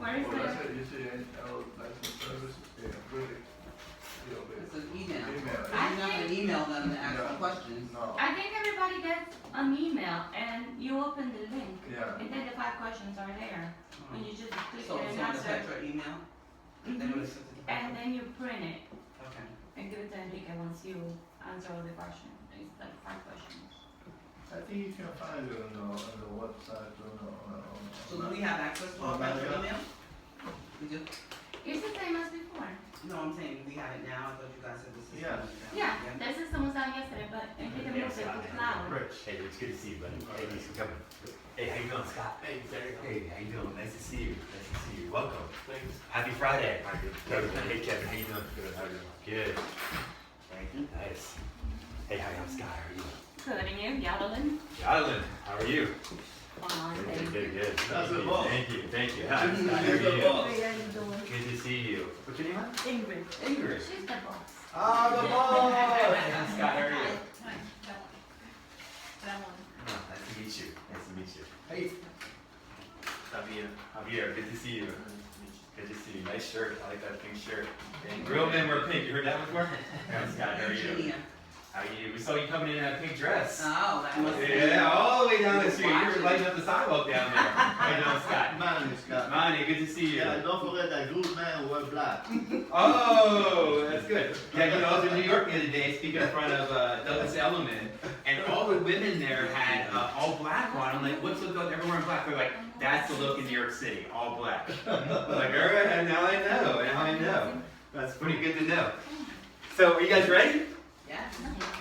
Where is That's it? it, you see, license services, yeah, really. It's an email. Email. You're not gonna email them the actual questions. No, I think everybody gets an email and you open the link. yeah. And then the 5 questions are there. And you just click So it it's and on the answer. text or email? Then Mhm. we'll send it to And then you print it Okay. and give it to Enrique once you answer all the questions. It's like 5 questions. I think you can find it on the website, So do we have access to all that email? We do? It's the same as before. No, I'm saying we have it now. I thought you guys said the system Yeah. was down. Yeah, the system was down yesterday, but Enrique moved it to cloud. Rich, hey, it's good to see you, buddy. Hey, thanks for coming. Hey, how you doing, Scott? Hey, Terry. Hey, how you doing? Nice to see you. Nice to see you. Welcome. Thanks. Happy Friday. Kevin. Hey, Kevin, how you doing? Good. How you doing? Good. Thank you. Nice. Hey, hi, I'm Scott. How are you? Good, and you, Yadolin? Adeline, how are you? Fine, Good, thank good, you. good. That's the boss. Thank you, thank you. Hi, Scott, how are you? Good to see you. What's your name? Hon? Ingrid. Ingrid. She's the boss. Ah, the boss. Hi, Scott, how are you? Hi, that one. Oh, nice to meet you. Nice to meet you. Hey. Javier. Javier, good to see you. Good to see you. Nice shirt. I like that pink shirt. Real men wear pink. You heard that before? Yeah, Scott, how are you? Virginia. How are you? We saw you coming in that pink dress. Oh, that must be. Yeah, all the way down the street. You were Watching. lighting up the sidewalk down there. How you doing, Scott? Man, Scott. Monty, good to see you. Yeah, don't forget that good man wear black. Oh, that's good. Yeah, you know, I was in New York the other day speaking in front of Douglas Elliman, and all the women there had all black on. I'm like, what's the look? Everyone wearing black. They're like, that's the look in New York City, all black. I'm like, all right, now I know. Now I know. That's pretty good to know. So, are you guys ready? Yeah.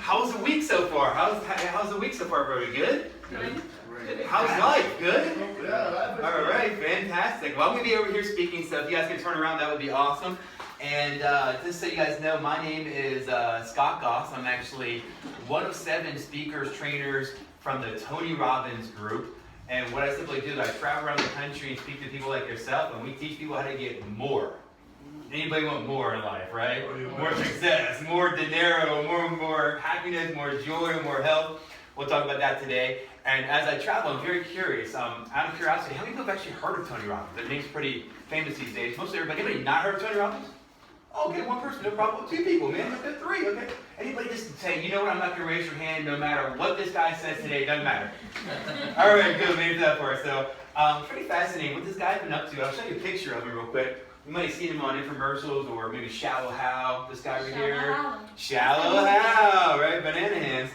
How's the week so far? How's the week so far, everybody? Good? Good. How's life? Good? Yeah, All right, fantastic. Well, I'm going to be over here speaking, so if you guys can turn around, that would be awesome. And just so you guys know, my name is Scott Goss. I'm actually one of 7 speakers, trainers from the Tony Robbins group. And what I simply do is I travel around the country and speak to people like yourself, and we teach people how to get more. Anybody want more in life, right? More success, more dinero, more happiness, more joy, more health. We'll talk about that today. And as I travel, I'm very curious. Out of curiosity, how many people have actually heard of Tony Robbins? That name's pretty famous these days. Mostly everybody. Anybody not heard of Tony Robbins? Okay, 1 person, no problem. 2 people, man. Okay, 3. Okay. Anybody just say, you know what? I'm not gonna raise your hand, no matter what this guy says today. It doesn't matter. All right, good. Maybe that for us. So, pretty fascinating. What this guy's been up to. I'll show you a picture of him real quick. You might have seen him on infomercials or maybe Shallow Hal, this guy right here. Shallow Hal, right? Banana hands.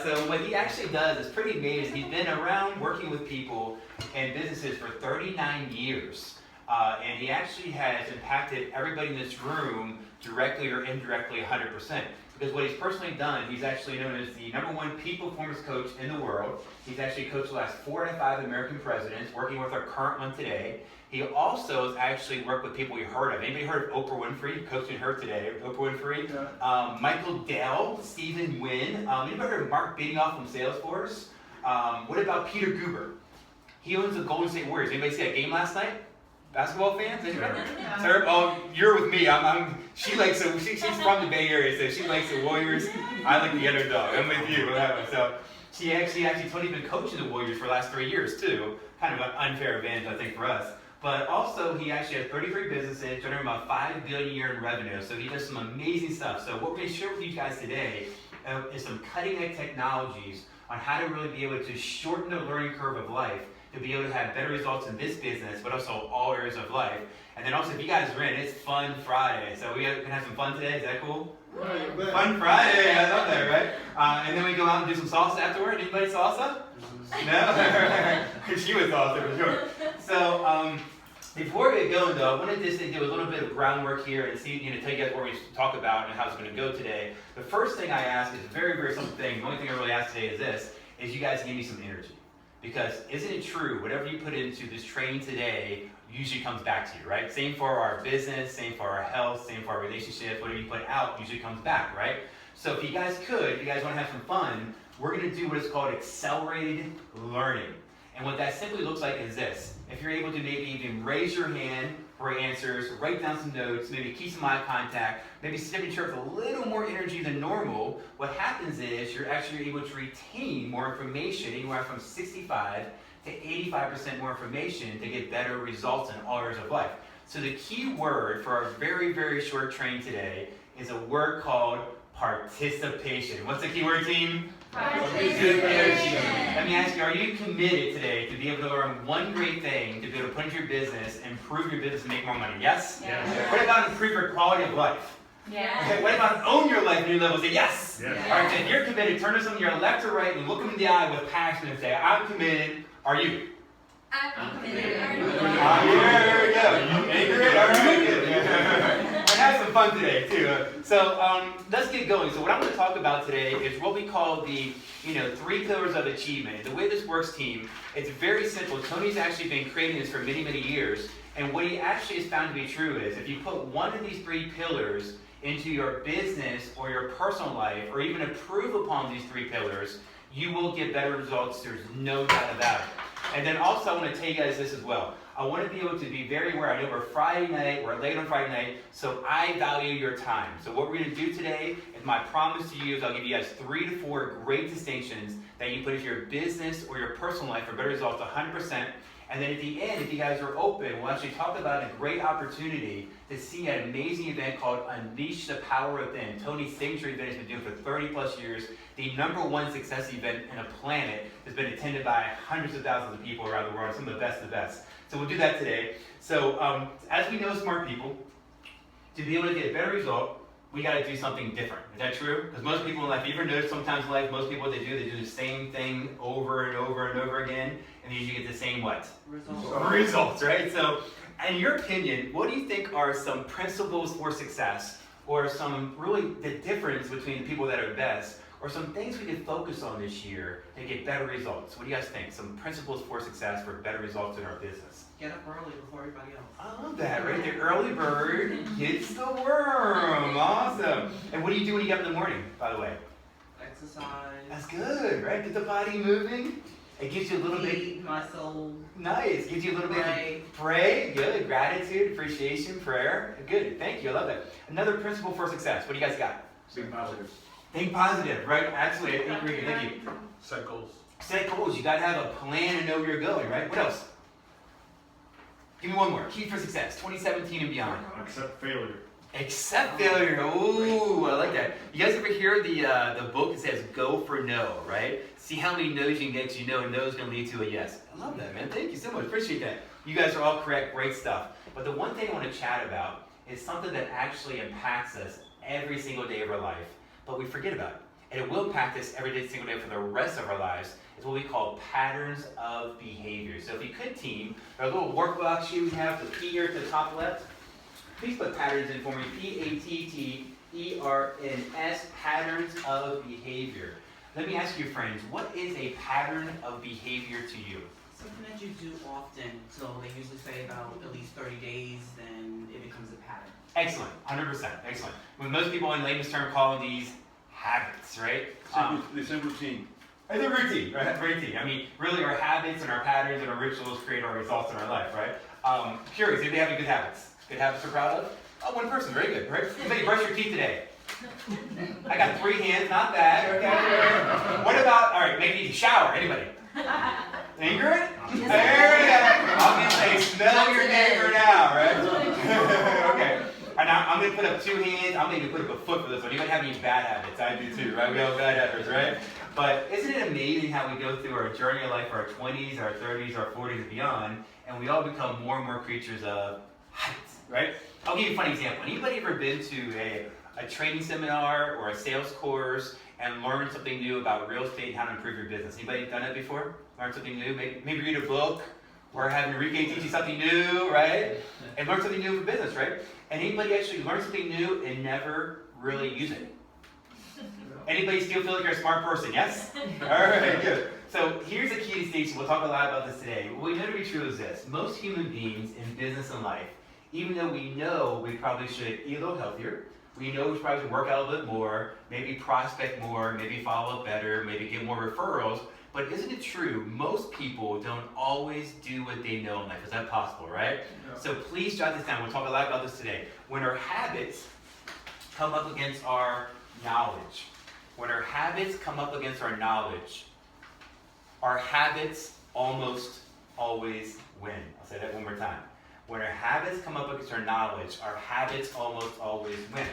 So what he actually does is pretty amazing. He's been around working with people and businesses for 39 years. And he actually has impacted everybody in this room directly or indirectly 100%. Because what he's personally done, he's actually known as the #1 peak performance coach in the world. He's actually coached the last 4 out of 5 American presidents, working with our current one today. He also has actually worked with people we heard of. Anybody heard of Oprah Winfrey? Coaching her today. Oprah Winfrey. Yeah. Michael Dell, Stephen Wynn. Anybody heard of Mark Benioff from Salesforce? What about Peter Guber? He owns the Golden State Warriors. Anybody see that game last night? Basketball fans? Anybody? Sir, oh, you're with me. She likes the. She's from the Bay Area, so she likes the Warriors. I like the underdog. I'm with you. So she actually Tony's been coaching the Warriors for the last 3 years too. Kind of an unfair advantage, I think, for us. But also, he actually has 33 businesses, generating about $5 billion a year in revenue. So he does some amazing stuff. So what we're going to share with you guys today is some cutting-edge technologies on how to really be able to shorten the learning curve of life, to be able to have better results in this business, but also all areas of life. And then also, if you guys are in, it's Fun Friday. So we can have some fun today. Is that cool? Fun Friday. I love that, right? And then we go out and do some salsa afterward. Anybody salsa? No? She was salsa for sure. So before we get going, though, I wanted just to do a little bit of groundwork here and see, tell you guys what we talk about and how it's going to go today. The first thing I ask is a very, very simple thing. The only thing I really ask today is this, is you guys give me some energy. Because isn't it true, whatever you put into this training today usually comes back to you, right? Same for our business, same for our health, same for our relationships, whatever you put out usually comes back, right? So if you guys want to have some fun, we're going to do what is called accelerated learning. And what that simply looks like is this. If you're able to maybe even raise your hand for answers, write down some notes, maybe keep some eye contact, maybe sit in chair with a little more energy than normal, what happens is you're actually able to retain more information, anywhere from 65 to 85% more information to get better results in all areas of life. So the key word for our very, very short training today is a word called participation. What's the key word, team? Participation. Let me ask you, are you committed today to be able to learn one great thing to be able to put into your business, improve your business, and make more money? Yes? Yes. What about improve your quality of life? Yes. Okay, what about own your life new levels? Say yes. Yes. All right, so if you're committed, turn to someone to your left or right and look them in the eye with passion and say, I'm committed. Are you? I'm committed. There we go. Ingrid, all right, good. And have some fun today too. So let's get going. So what I'm going to talk about today is what we call the 3 pillars of achievement. The way this works, team, it's very simple. Tony's actually been creating this for many, many years. And what he actually has found to be true is if you put one of these 3 pillars into your business or your personal life, or even improve upon these 3 pillars, you will get better results. There's no doubt about it. And then also I want to tell you guys this as well. I want to be able to be very aware. I know we're Friday night, we're late on Friday night, so I value your time. So what we're going to do today is my promise to you is I'll give you guys 3 to 4 great distinctions that you put into your business or your personal life for better results 100%. And then at the end, if you guys are open, we'll actually talk about a great opportunity to see an amazing event called Unleash the Power Within. Tony's signature event has been doing for 30 plus years. The #1 success event in a planet has been attended by hundreds of thousands of people around the world, some of the best of the best. So we'll do that today. So as we know smart people, to be able to get a better result, we got to do something different. Is that true? Because most people in life, you ever notice sometimes in life, most people what they do the same thing over and over and over again, and you usually get the same what? Results, right? So, in your opinion, what do you think are some principles for success, or some really the difference between the people that are best, or some things we can focus on this year to get better results? What do you guys think? Some principles for success for better results in our business? Get up early before everybody else. I love that, right? The early bird gets the worm. Awesome. And what do you do when you get up in the morning, by the way? Exercise. That's good, right? Get the body moving. It gives you a little bit. Feed my soul. Nice. Gives you a little bit. Pray. Good. Gratitude, appreciation, prayer. Good. Thank you. I love that. Another principle for success. What do you guys got? Think positive. Think positive, right? Absolutely. I agree. Thank you. Set goals. Set goals. You got to have a plan and know where you're going, right? What else? Give me one more. Key for success. 2017 and beyond. Accept failure. Accept failure. Ooh, I like that. You guys ever hear the book that says "Go for No"? Right? See how many no's you can get. You know, a no is going to lead to a yes. I love that, man. Thank you so much. Appreciate that. You guys are all correct. Great stuff. But the one thing I want to chat about is something that actually impacts us every single day of our life, but we forget about it. And it will impact us every single day for the rest of our lives. It's what we call patterns of behavior. So if you could, team, our little workbox sheet we have, the P here at the top left. Please put patterns in for me. PATTERNS, patterns of behavior. Let me ask you, friends, what is a pattern of behavior to you? Something that you do often. So they usually say about at least 30 days, then it becomes a pattern. Excellent, 100%, excellent. When most people in layman's term call these habits, right? It's a routine. It's a routine, right? Routine. I mean, really our habits and our patterns and our rituals create our results in our life, right? Curious, if they have any good habits? Good habits we're proud of? Oh, one person, very good, right? Somebody brush your teeth today. I got 3 hands, not bad, okay? What about, all right, maybe shower, anybody? Ingrid? There we go. I'm going to say, smell your neighbor now, right? Okay. And now I'm going to put up 2 hands. I'm going to put up a foot for this one. Anybody have any bad habits? I do too, right? We all have bad habits, right? But isn't it amazing how we go through our journey of life, our 20s, our 30s, our 40s, and beyond, and we all become more and more creatures of habits, right? I'll give you a funny example. Anybody ever been to a training seminar or a sales course and learned something new about real estate and how to improve your business? Anybody done that before? Learned something new? Maybe read a book or have Enrique teach you something new, right? And learn something new for business, right? And anybody actually learn something new and never really use it? Anybody still feel like you're a smart person? Yes? All right, good. So here's a key distinction. We'll talk a lot about this today. What we know to be true is this. Most human beings in business and life, even though we know we probably should eat a little healthier, we know we probably should work out a little bit more, maybe prospect more, maybe follow up better, maybe get more referrals, but isn't it true, most people don't always do what they know in life? Is that possible, right? Yeah. So please jot this down. We'll talk a lot about this today. When our habits come up against our knowledge, our habits almost always win. I'll say that one more time. When our habits come up against our knowledge, our habits almost always win.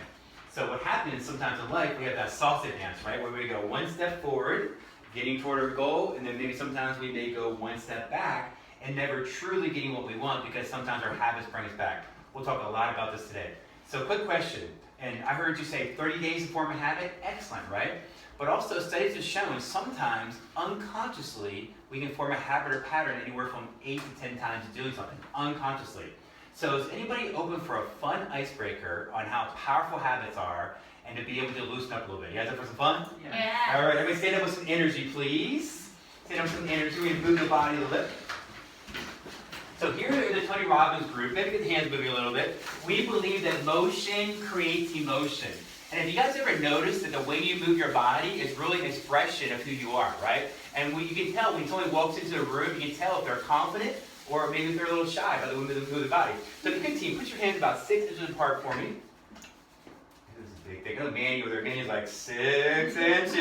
So what happens sometimes in life, we have that sausage dance, right? Where we go one step forward, getting toward our goal, and then maybe sometimes we may go one step back and never truly getting what we want because sometimes our habits bring us back. We'll talk a lot about this today. So quick question, and I heard you say 30 days to form a habit. Excellent, right? But also studies have shown sometimes unconsciously we can form a habit or pattern anywhere from 8 to 10 times doing something, unconsciously. So is anybody open for a fun icebreaker on how powerful habits are and to be able to loosen up a little bit? You guys up for some fun? Yeah. All right, everybody stand up with some energy, please. Stand up with some energy. We move the body a little bit. So here in the Tony Robbins group, maybe get the hands moving a little bit. We believe that motion creates emotion. And have you guys ever noticed that the way you move your body is really an expression of who you are, right? And you can tell when somebody walks into a room, you can tell if they're confident or maybe if they're a little shy by the way they move their body. So the good team, put your hands about 6 inches apart for me. This is a big thing. Look at Manny over there. Manny's like 6 inches.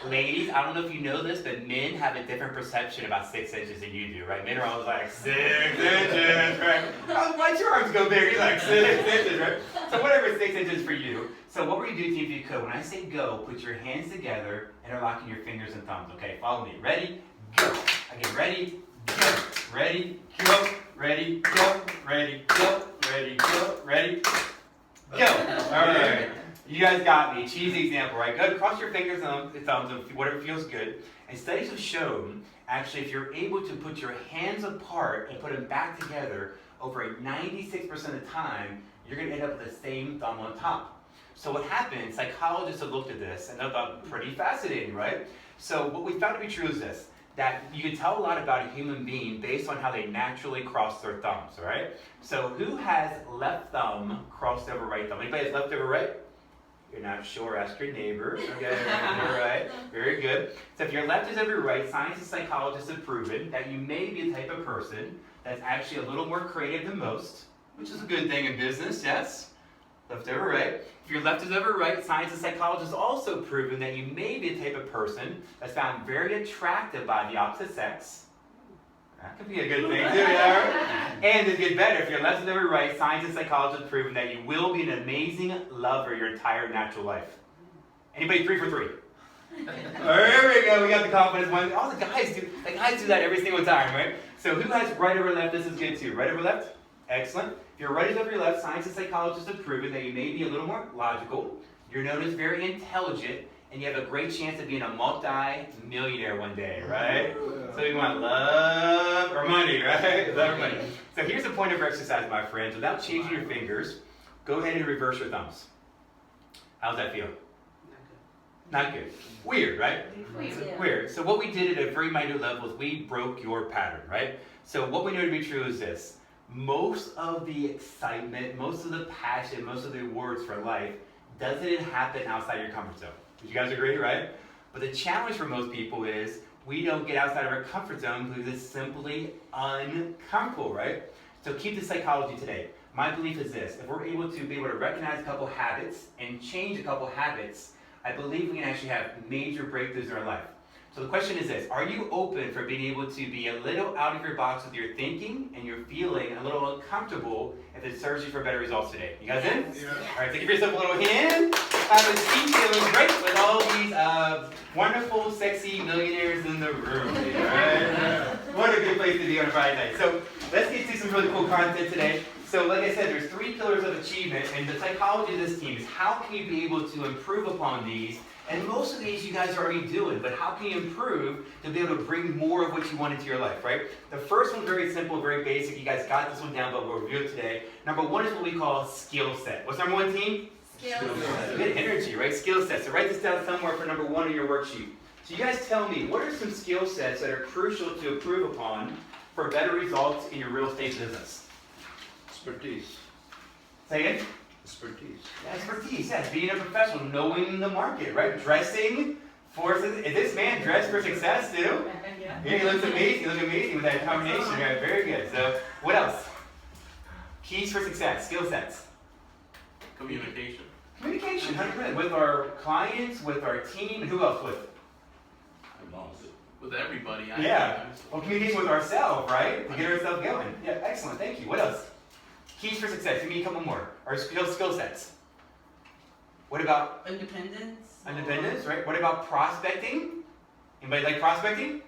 Ladies, I don't know if you know this, but men have a different perception about 6 inches than you do, right? Men are always like 6 inches, right? Why'd your arms go big? You're like 6 inches, right? So whatever 6 inches for you. So what we're gonna do, team, if you could, when I say go, put your hands together and interlocking your fingers and thumbs. Okay, follow me. Ready? Go. Again, ready? Go. Ready? Go. Ready? Go. Ready? Go. Ready? Go. Ready? Go. All right. You guys got me. Cheesy example, right? Good. Cross your fingers and thumbs, whatever feels good. And studies have shown, actually, if you're able to put your hands apart and put them back together, over 96% of the time, you're going to end up with the same thumb on top. So what happened, psychologists have looked at this, and they thought, pretty fascinating, right? So what we found to be true is this, that you can tell a lot about a human being based on how they naturally cross their thumbs, all right? So who has left thumb crossed over right thumb? Anybody has left over right? You're not sure, ask your neighbor. Okay, all right, very good. So if your left is over your right, science and psychologists have proven that you may be the type of person that's actually a little more creative than most, which is a good thing in business, yes? Left over right. If your left is over right, science and psychologists also proven that you may be the type of person that's found very attractive by the opposite sex. That could be a good thing too, yeah, right? And to get better, if your left is over right, science and psychology have proven that you will be an amazing lover your entire natural life. Anybody 3 for 3? There we go, we got the confidence one. All the guys do that every single time, right? So who has right over left? This is good too. Right over left? Excellent. If your right is over your left, science and psychologists have proven that you may be a little more logical, you're known as very intelligent, and you have a great chance of being a multi-millionaire one day, right? So you want love or money, right? Love or money. So here's a point of exercise, my friends. Without changing your fingers, go ahead and reverse your thumbs. How's that feel? Not good. Weird, right? Weird. So what we did at a very minute level is we broke your pattern, right? So what we know to be true is this. Most of the excitement, most of the passion, most of the awards for life doesn't happen outside your comfort zone. You guys agree, right? But the challenge for most people is we don't get outside of our comfort zone because it's simply uncomfortable, right? So keep the psychology today. My belief is this, if we're able to recognize a couple habits and change a couple habits, I believe we can actually have major breakthroughs in our life. So the question is this, are you open for being able to be a little out of your box with your thinking and your feeling, a little uncomfortable if it serves you for better results today? You guys in? Yeah. All right, so give yourself a little hand. Have a seat, feeling great with all these wonderful, sexy millionaires in the room. Right? What a good place to be on a Friday night. So let's get to some really cool content today. So like I said, there's 3 pillars of achievement, and the psychology of this team is how can you be able to improve upon these. And most of these you guys are already doing, but how can you improve to be able to bring more of what you want into your life, right? The first one's very simple, very basic. You guys got this one down, but we'll review it today. Number 1 is what we call skill set. What's number 1, team? Skill set. Good energy, right? Skill set. So write this down somewhere for number 1 on your worksheet. So you guys tell me, what are some skill sets that are crucial to improve upon for better results in your real estate business? Expertise. Say again? Expertise. Yeah, expertise, yes. Being a professional, knowing the market, right? Dressing for, is this man dressed for success too? Yeah. Yeah, he looks amazing. You look amazing with that combination, right? Very good. So, what else? Keys for success, skill sets. Communication. Communication, 100%. With our clients, with our team, and who else with? with everybody. Yeah. Well, communication with ourselves, right? To get ourselves going. Yeah, excellent. Thank you. What else? Keys for success. Give me a couple more. Or skill sets. What about Independence. independence, right? What about prospecting? Anybody like prospecting?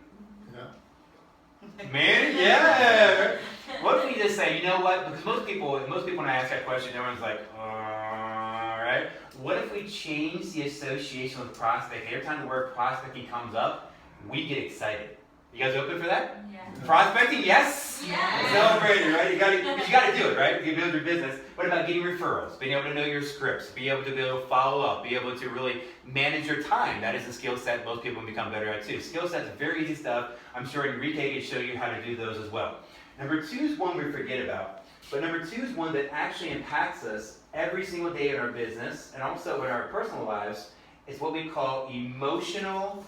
Yeah. Man, yeah. What if we just say, you know what? Because most people when I ask that question, everyone's like, right? What if we change the association with prospecting? Every time the word prospecting comes up, we get excited. You guys open for that? Yeah. Prospecting, yes? Yes. Celebrating, right? You gotta do it, right? You build your business. What about getting referrals? Being able to know your scripts, be able to follow up, be able to really manage your time. That is a skill set most people become better at too. Skill sets, very easy stuff. I'm sure Enrique can show you how to do those as well. Number 2 is one we forget about. But number 2 is one that actually impacts us every single day in our business and also in our personal lives. It's what we call emotional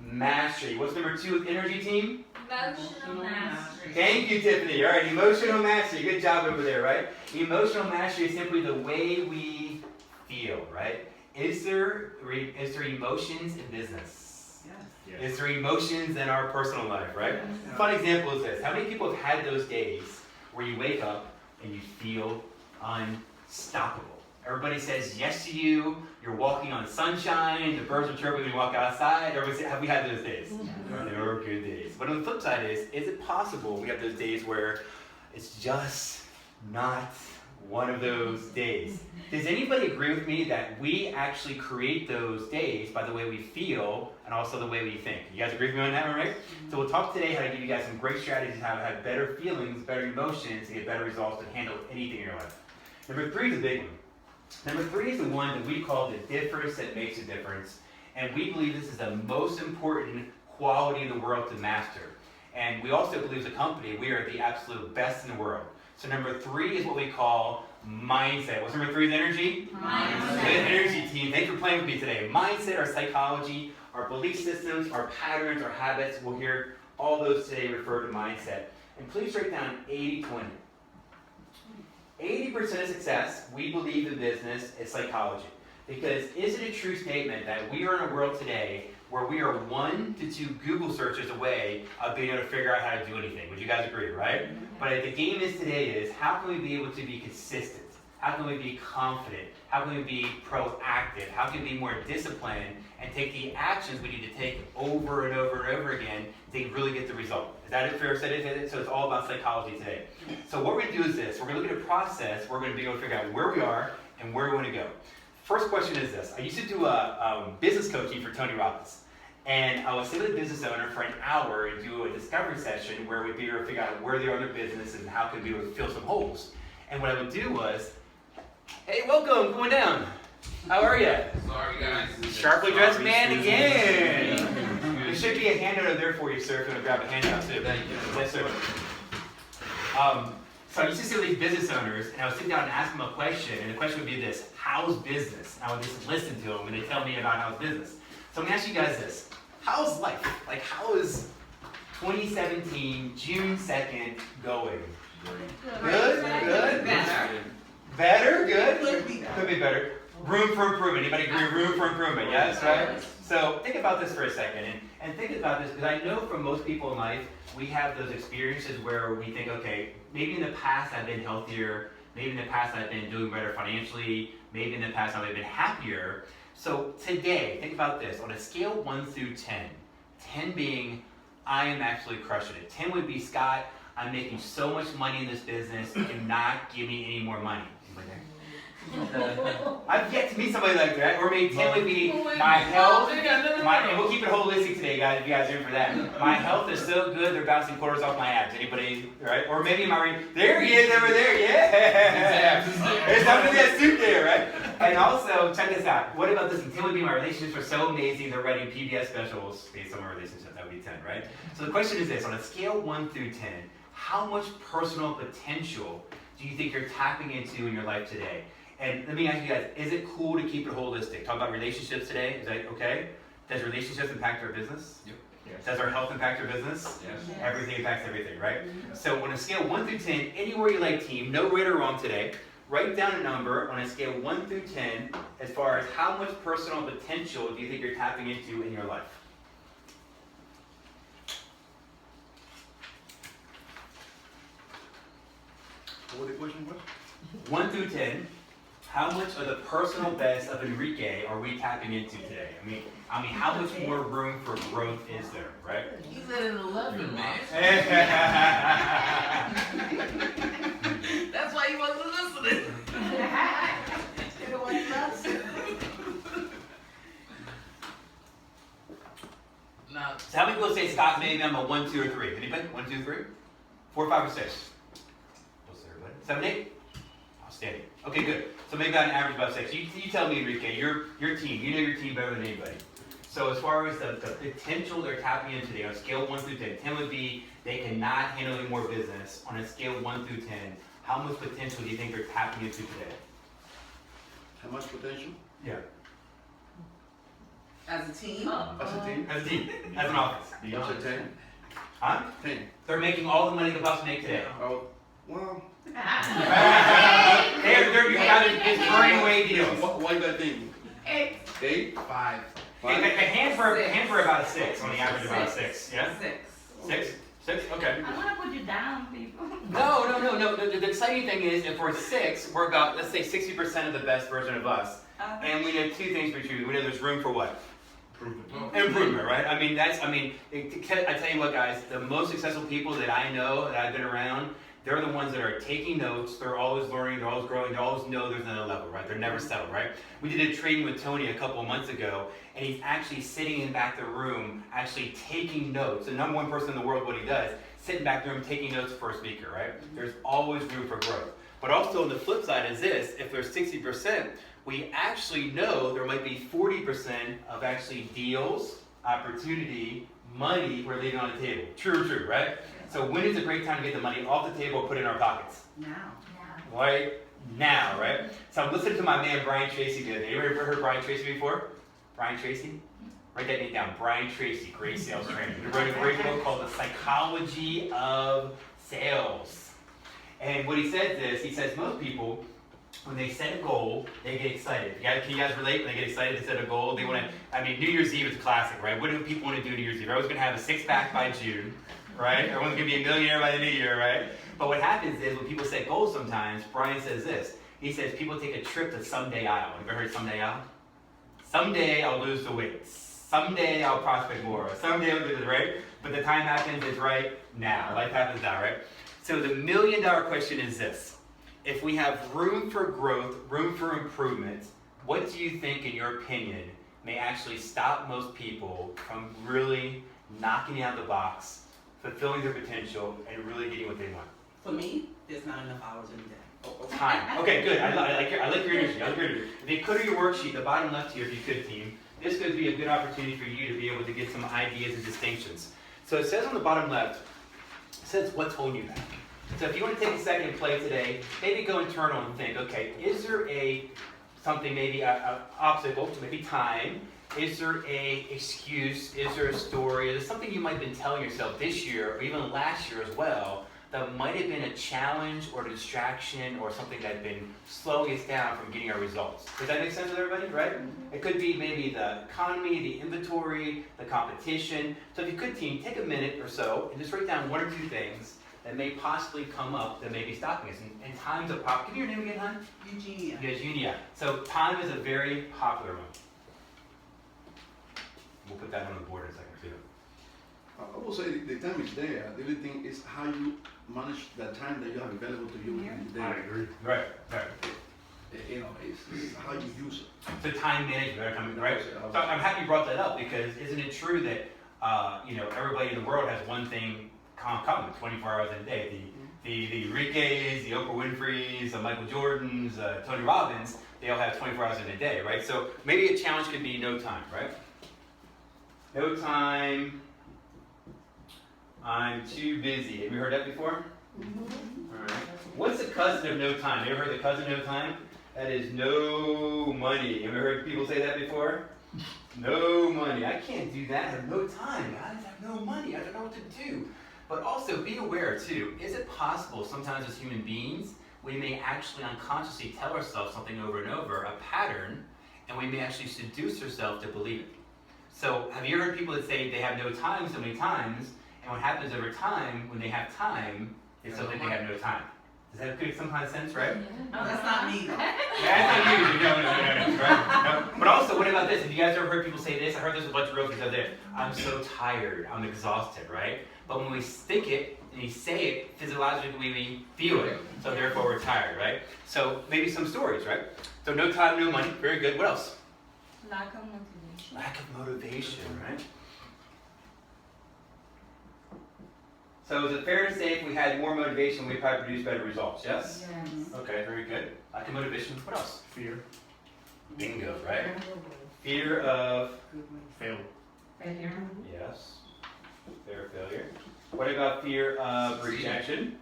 mastery. What's number 2 with Energy Team? Emotional mastery. Thank you, Tiffany. All right, emotional mastery. Good job over there, right? Emotional mastery is simply the way we feel, right? Is there emotions in business? Yes. Is there emotions in our personal life, right? A fun example is this. How many people have had those days where you wake up and you feel unstoppable? Everybody says yes to you. You're walking on sunshine. The birds are chirping when you walk outside. Have we had those days? They were good days. But on the flip side is it possible we have those days where it's just not one of those days? Does anybody agree with me that we actually create those days by the way we feel and also the way we think? You guys agree with me on that one, right? So we'll talk today how to give you guys some great strategies how to have better feelings, better emotions, to get better results to handle anything in your life. Number 3 is a big one. Number 3 is the one that we call the difference that makes a difference. And we believe this is the most important quality in the world to master. And we also believe as a company, we are the absolute best in the world. So number 3 is what we call mindset. What's number 3 is energy? Mindset. Good energy team. Thanks for playing with me today. Mindset, our psychology, our belief systems, our patterns, our habits. We'll hear all those today refer to mindset. And please write down 80-20. 80% of success, we believe in business, is psychology. Because is it a true statement that we are in a world today where we are 1 to 2 Google searches away of being able to figure out how to do anything? Would you guys agree, right? But the game is today is how can we be able to be consistent? How can we be confident? How can we be proactive? How can we be more disciplined and take the actions we need to take over and over and over again to really get the result? Is that a fair statement? So it's all about psychology today. So what we're going to do is this. We're going to look at a process. We're going to be able to figure out where we are and where we want to go. First question is this. I used to do a business coaching for Tony Robbins. And I would sit with a business owner for an hour and do a discovery session where we'd be able to figure out where they are in their business and how could we be able to fill some holes. And what I would do was, hey, welcome, come on down. How are you? Sorry, guys. Sharply dressed man again. There should be a handout over there for you, sir, if you want to grab a handout too. Thank you. Yes, sir. So I used to sit with these business owners, and I would sit down and ask them a question, and the question would be this: how's business? And I would just listen to them, and they tell me about how's business. So I'm gonna ask you guys this: how's life? Like, how is 2017 June 2nd going? Good. Better? Good? Could be better. Room for improvement. Anybody agree? Room for improvement. Yes, right? So think about this for a second, and think about this, because I know for most people in life, we have those experiences where we think, okay, maybe in the past I've been healthier, maybe in the past I've been doing better financially, maybe in the past I've been happier. So today, think about this. On a scale 1 through 10, 10 being, I am absolutely crushing it. 10 would be, Scott, I'm making so much money in this business, you cannot give me any more money. I've yet to meet somebody like that. Or maybe 10 would be my health. And we'll keep it holistic today, guys, if you guys are in for that. My health is so good, they're bouncing quarters off my abs. Anybody, right? Or maybe there he is over there, yeah! There's something in that suit there, right? And also, check this out. What about this? 10 would be my relationships are so amazing, they're writing PBS specials based on my relationships. That would be 10, right? So the question is this: on a scale 1 through 10, how much personal potential do you think you're tapping into in your life today? And let me ask you guys, is it cool to keep it holistic? Talk about relationships today, is that okay? Does relationships impact our business? Yep. Yes. Does our health impact our business? Yes. Everything impacts everything, right? So on a scale 1 through 10, anywhere you like, team, no right or wrong today, write down a number on a scale 1 through 10 as far as how much personal potential do you think you're tapping into in your life? what the question was? 1 through 10, how much of the personal best of Enrique are we tapping into today? I mean, how much more room for growth is there, right? He's at an 11, man. That's why he wasn't listening. Now, So how many people say, Scott, maybe I'm a 1, 2, or 3? Anybody? 1, 2, 3? 4, 5, or 6? What's everybody? 7, 8? Outstanding. Okay, good. So maybe on average about 6. You tell me, Enrique, your team. You know your team better than anybody. So as far as the potential they're tapping into today, on a scale of 1 through 10, 10 would be they cannot handle any more business. On a scale of 1 through 10, how much potential do you think they're tapping into today? How much potential? Yeah. as a team, As a team? As a team, as an office. As a 10? Huh? 10. They're making all the money they could possibly make today. Oh, well, They're it's throwing away deals. why that thing? 8. 8? 5. A hand for about a 6 on the average, about a 6. Yeah. 6. 6. Okay. I want to put you down, people. No. The exciting thing is, if we're 6, we're about, let's say, 60% of the best version of us. And we know 2 things for true. We know there's room for what? Improvement, right? I tell you what, guys, the most successful people that I know, that I've been around, they're the ones that are taking notes, they're always learning, they're always growing, they always know there's another level, right? They're never settled, right? We did a training with Tony a couple of months ago, and he's actually sitting in the back of the room, actually taking notes. The number 1 person in the world, what he does, sitting back in the room taking notes for a speaker, right? There's always room for growth. But also on the flip side is this, if there's 60%, we actually know there might be 40% of actually deals, opportunity, money we're leaving on the table. True, right? So when is a great time to get the money off the table and put it in our pockets? Now. Right now, right? So I'm listening to my man Brian Tracy the other day. You ever heard Brian Tracy before? Brian Tracy? Write that name down. Brian Tracy, great sales trainer. He wrote a great book called The Psychology of Sales. And what he says is, he says most people, when they set a goal, they get excited. Can you guys relate? When they get excited to set a goal, they want to, New Year's Eve is a classic, right? What do people want to do New Year's Eve? Everyone's going to have a 6-pack by June, right? Everyone's going to be a millionaire by the new year, right? But what happens is when people set goals sometimes, Brian says this. He says people take a trip to Someday Isle. Have you ever heard of Someday Isle? Someday I'll lose the weight. Someday I'll prospect more. Someday I'll do this, right? But the time happens is right now. Life happens now, right? So the $1 million question is this. If we have room for growth, room for improvement, what do you think, in your opinion, may actually stop most people from really knocking it out of the box, fulfilling their potential, and really getting what they want? For me, there's not enough hours in the day. Time. Okay, good. I like your energy. If you could do your worksheet, the bottom left here, if you could, team, this could be a good opportunity for you to be able to get some ideas and distinctions. So it says on the bottom left, it says what's holding you back. So if you want to take a second and play today, maybe go internal and think, okay, is there something, maybe an obstacle, maybe time? Is there a excuse? Is there a story? Is there something you might have been telling yourself this year or even last year as well that might have been a challenge or a distraction or something that had been slowing us down from getting our results? Does that make sense to everybody, right? It could be maybe the economy, the inventory, the competition. So if you could, team, take a minute or so and just write down 1 or 2 things that may possibly come up that may be stopping us. And time's a pop. Give me your name again, hon? Eugenia. Eugenia. So time is a very popular one. We'll put that on the board in a second too. I will say the time is there. The only thing is how you manage the time that you have available to you in the day. agree. Right. It's how you use it. So time management, right? So I'm happy you brought that up because isn't it true that everybody in the world has one thing common 24 hours in a day? The Enriques, the Oprah Winfreys, the Michael Jordans, Tony Robbins, they all have 24 hours in a day, right? So maybe a challenge could be no time, right? No time. I'm too busy. Have you heard that before? All right. What's the cousin of no time? You ever heard the cousin of no time? That is no money. Have you heard people say that before? No money. I can't do that. I have no time, guys. I have no money. I don't know what to do. But also be aware too, is it possible sometimes as human beings, we may actually unconsciously tell ourselves something over and over, a pattern, and we may actually seduce ourselves to believe it. So have you heard people that say they have no time so many times, and what happens over time, when they have time, is something they have no time? Does that make some kind of sense, right? Oh, that's not me though. Yeah, that's not you. No, right? No. But also, what about this? Have you guys ever heard people say this? I heard there's a bunch of realtors out there. I'm so tired. I'm exhausted, right? But when we stick it and you say it, physiologically we feel it. So therefore we're tired, right? So maybe some stories, right? So no time, no money. Very good. What else? Lack of motivation. Lack of motivation, right? So is it fair to say if we had more motivation, we'd probably produce better results? Yes? Yes. Okay, very good. Lack of motivation. What else? Fear, Bingo, right? Fear of fail. Failure. yes. Fear of failure. What about fear of rejection?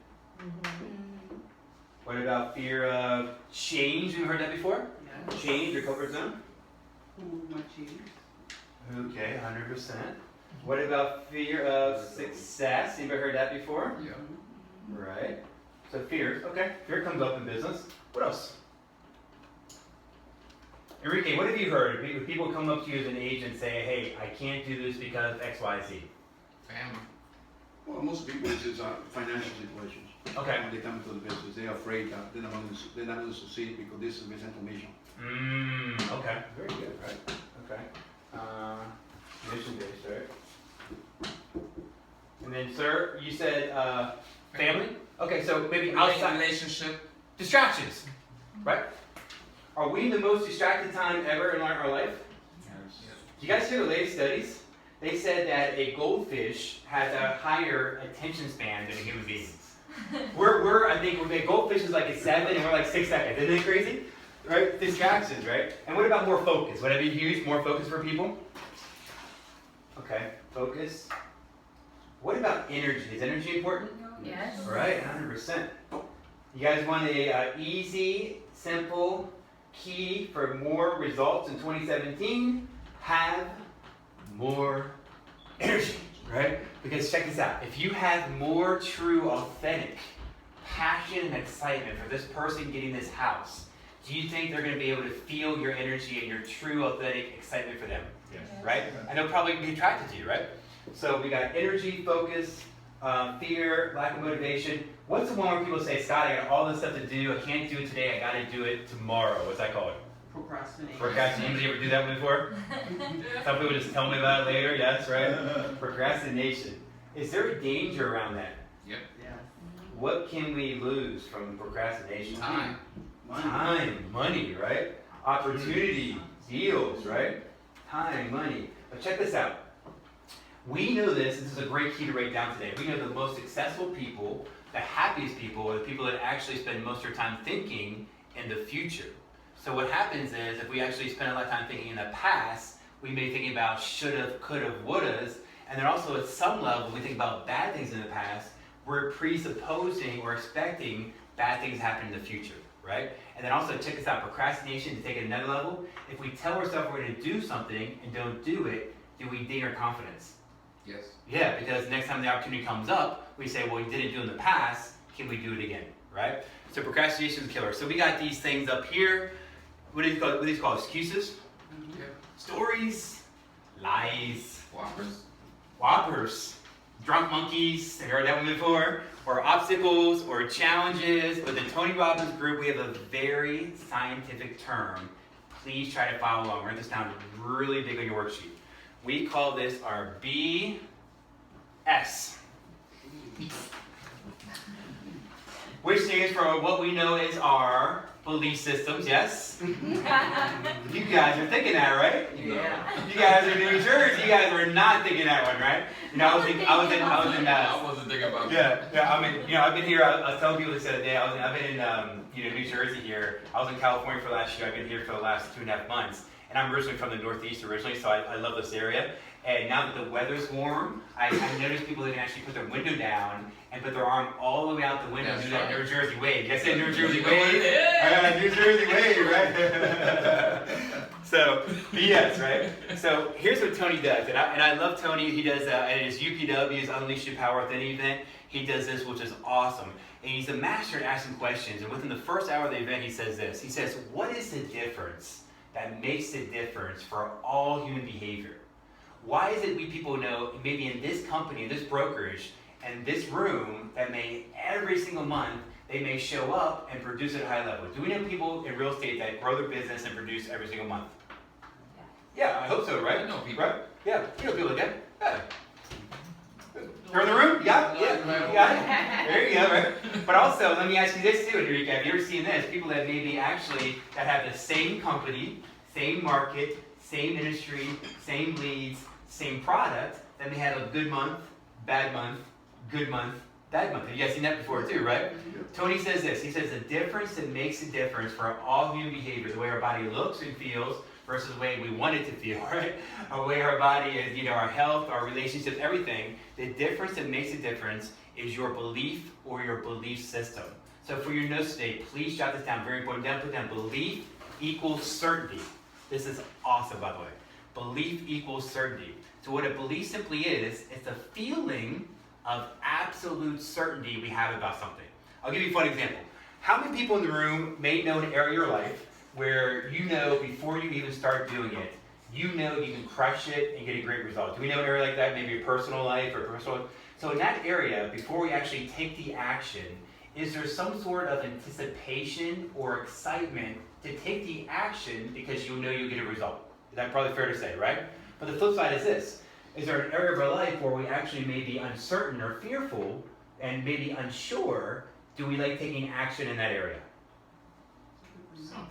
What about fear of change? You heard that before? Yeah. Change, your comfort zone? Move my cheese. Okay, 100%. What about fear of success? Anybody heard that before? Yeah. Right. So fears, okay. Fear comes up in business. What else? Enrique, what have you heard? If people come up to you as an agent and say, hey, I can't do this because X, Y, Z. Family. Well, most people, it's just financial situations. Okay. When they come into the business, they're afraid that they're not going to succeed because this is misinformation. Okay. Very good, right? Okay. Mission-based, right? And then, sir, you said family? Okay, so maybe outside Relationship. distractions, right? Are we the most distracted time ever in our life? Do you guys hear the latest studies? They said that a goldfish has a higher attention span than a human being. I think a goldfish is like a 7 and we're like 6 seconds. Isn't it crazy? Right? Distractions, right? And what about more focus? Would that be huge? More focus for people? Okay, focus. What about energy? Is energy important? Yes. Right, 100%. You guys want a easy, simple key for more results in 2017? Have more energy, right? Because check this out. If you have more true, authentic passion and excitement for this person getting this house, do you think they're going to be able to feel your energy and your true, authentic excitement for them? Yes. Right? And they'll probably be attracted to you, right? So we got energy, focus, fear, lack of motivation. What's the one where people say, Scott, I got all this stuff to do, I can't do it today, I got to do it tomorrow? What's that called? Procrastination. Procrastination. Anybody ever do that one before? Some people just tell me about it later, yes, right? Procrastination. Is there a danger around that? Yep. Yeah. What can we lose from procrastination? Time. Time, money, right? Opportunity, deals, right? Time, money. But check this out. We know this is a great key to write down today. We know the most successful people, the happiest people, are the people that actually spend most of their time thinking in the future. So what happens is, if we actually spend a lot of time thinking in the past, we may be thinking about shoulda, coulda, wouldas, and then also at some level, we think about bad things in the past, we're presupposing or expecting bad things happen in the future, right? And then also, check this out, procrastination, to take it another level, if we tell ourselves we're gonna do something and don't do it, do we ding our confidence? Yes. Yeah, because next time the opportunity comes up, we say, well, you didn't do it in the past, can we do it again, right? So procrastination is a killer. So we got these things up here. What do these called? Excuses? Yep. Stories? Lies? Whoppers. Whoppers? Drunk monkeys? Have you heard that one before? Or obstacles or challenges. With the Tony Robbins group, we have a very scientific term. Please try to follow along. Write this down really big on your worksheet. We call this our BS. Which stands for what we know is our belief systems, yes? You guys are thinking that, right? Yeah. You guys are in New Jersey, you guys are not thinking that one, right? You know, I was in I wasn't thinking about that. yeah, I mean, I've been here, I was telling people this the other day, I've been in, New Jersey here. I was in California for last year, I've been here for the last 2.5 months. And I'm originally from the Northeast originally, so I love this area. And now that the weather's warm, I noticed people that can actually put their window down and put their arm all the way out the window and do that New Jersey wave. You guys say New Jersey wave? New Jersey wave, right? So, BS, right? So here's what Tony does, and I love Tony. He does at his UPW's Unleash Your Power Within event. He does this, which is awesome. And he's a master at asking questions. And within the first hour of the event, he says this. He says, what is the difference that makes the difference for all human behavior? Why is it we people know, maybe in this company, in this brokerage, and this room, that may every single month they may show up and produce at a high level. Do we know people in real estate that grow their business and produce every single month? Yeah, I hope so, right? I know people. Right? Yeah, you know people like that. Yeah. You're in the room? Yeah, yeah, you got it. There you go, right? But also, let me ask you this too, Enrique. Have you ever seen this? People that maybe actually that have the same company, same market, same industry, same leads, same product, then they have a good month, bad month, good month, bad month. Have you guys seen that before too, right? Tony says this. He says the difference that makes a difference for all human behavior, the way our body looks and feels versus the way we want it to feel, right? The way our body is, our health, our relationships, everything. The difference that makes a difference is your belief or your belief system. So for your notes today, please jot this down. Very important. Put down belief equals certainty. This is awesome, by the way. Belief equals certainty. So what a belief simply is, it's a feeling of absolute certainty we have about something. I'll give you a fun example. How many people in the room may know an area of your life where you know before you even start doing it, you know you can crush it and get a great result? Do we know an area like that? Maybe your personal life or personal. So in that area, before we actually take the action, is there some sort of anticipation or excitement to take the action because you know you'll get a result? Is that probably fair to say, right? But the flip side is this. Is there an area of our life where we actually may be uncertain or fearful and maybe unsure? Do we like taking action in that area?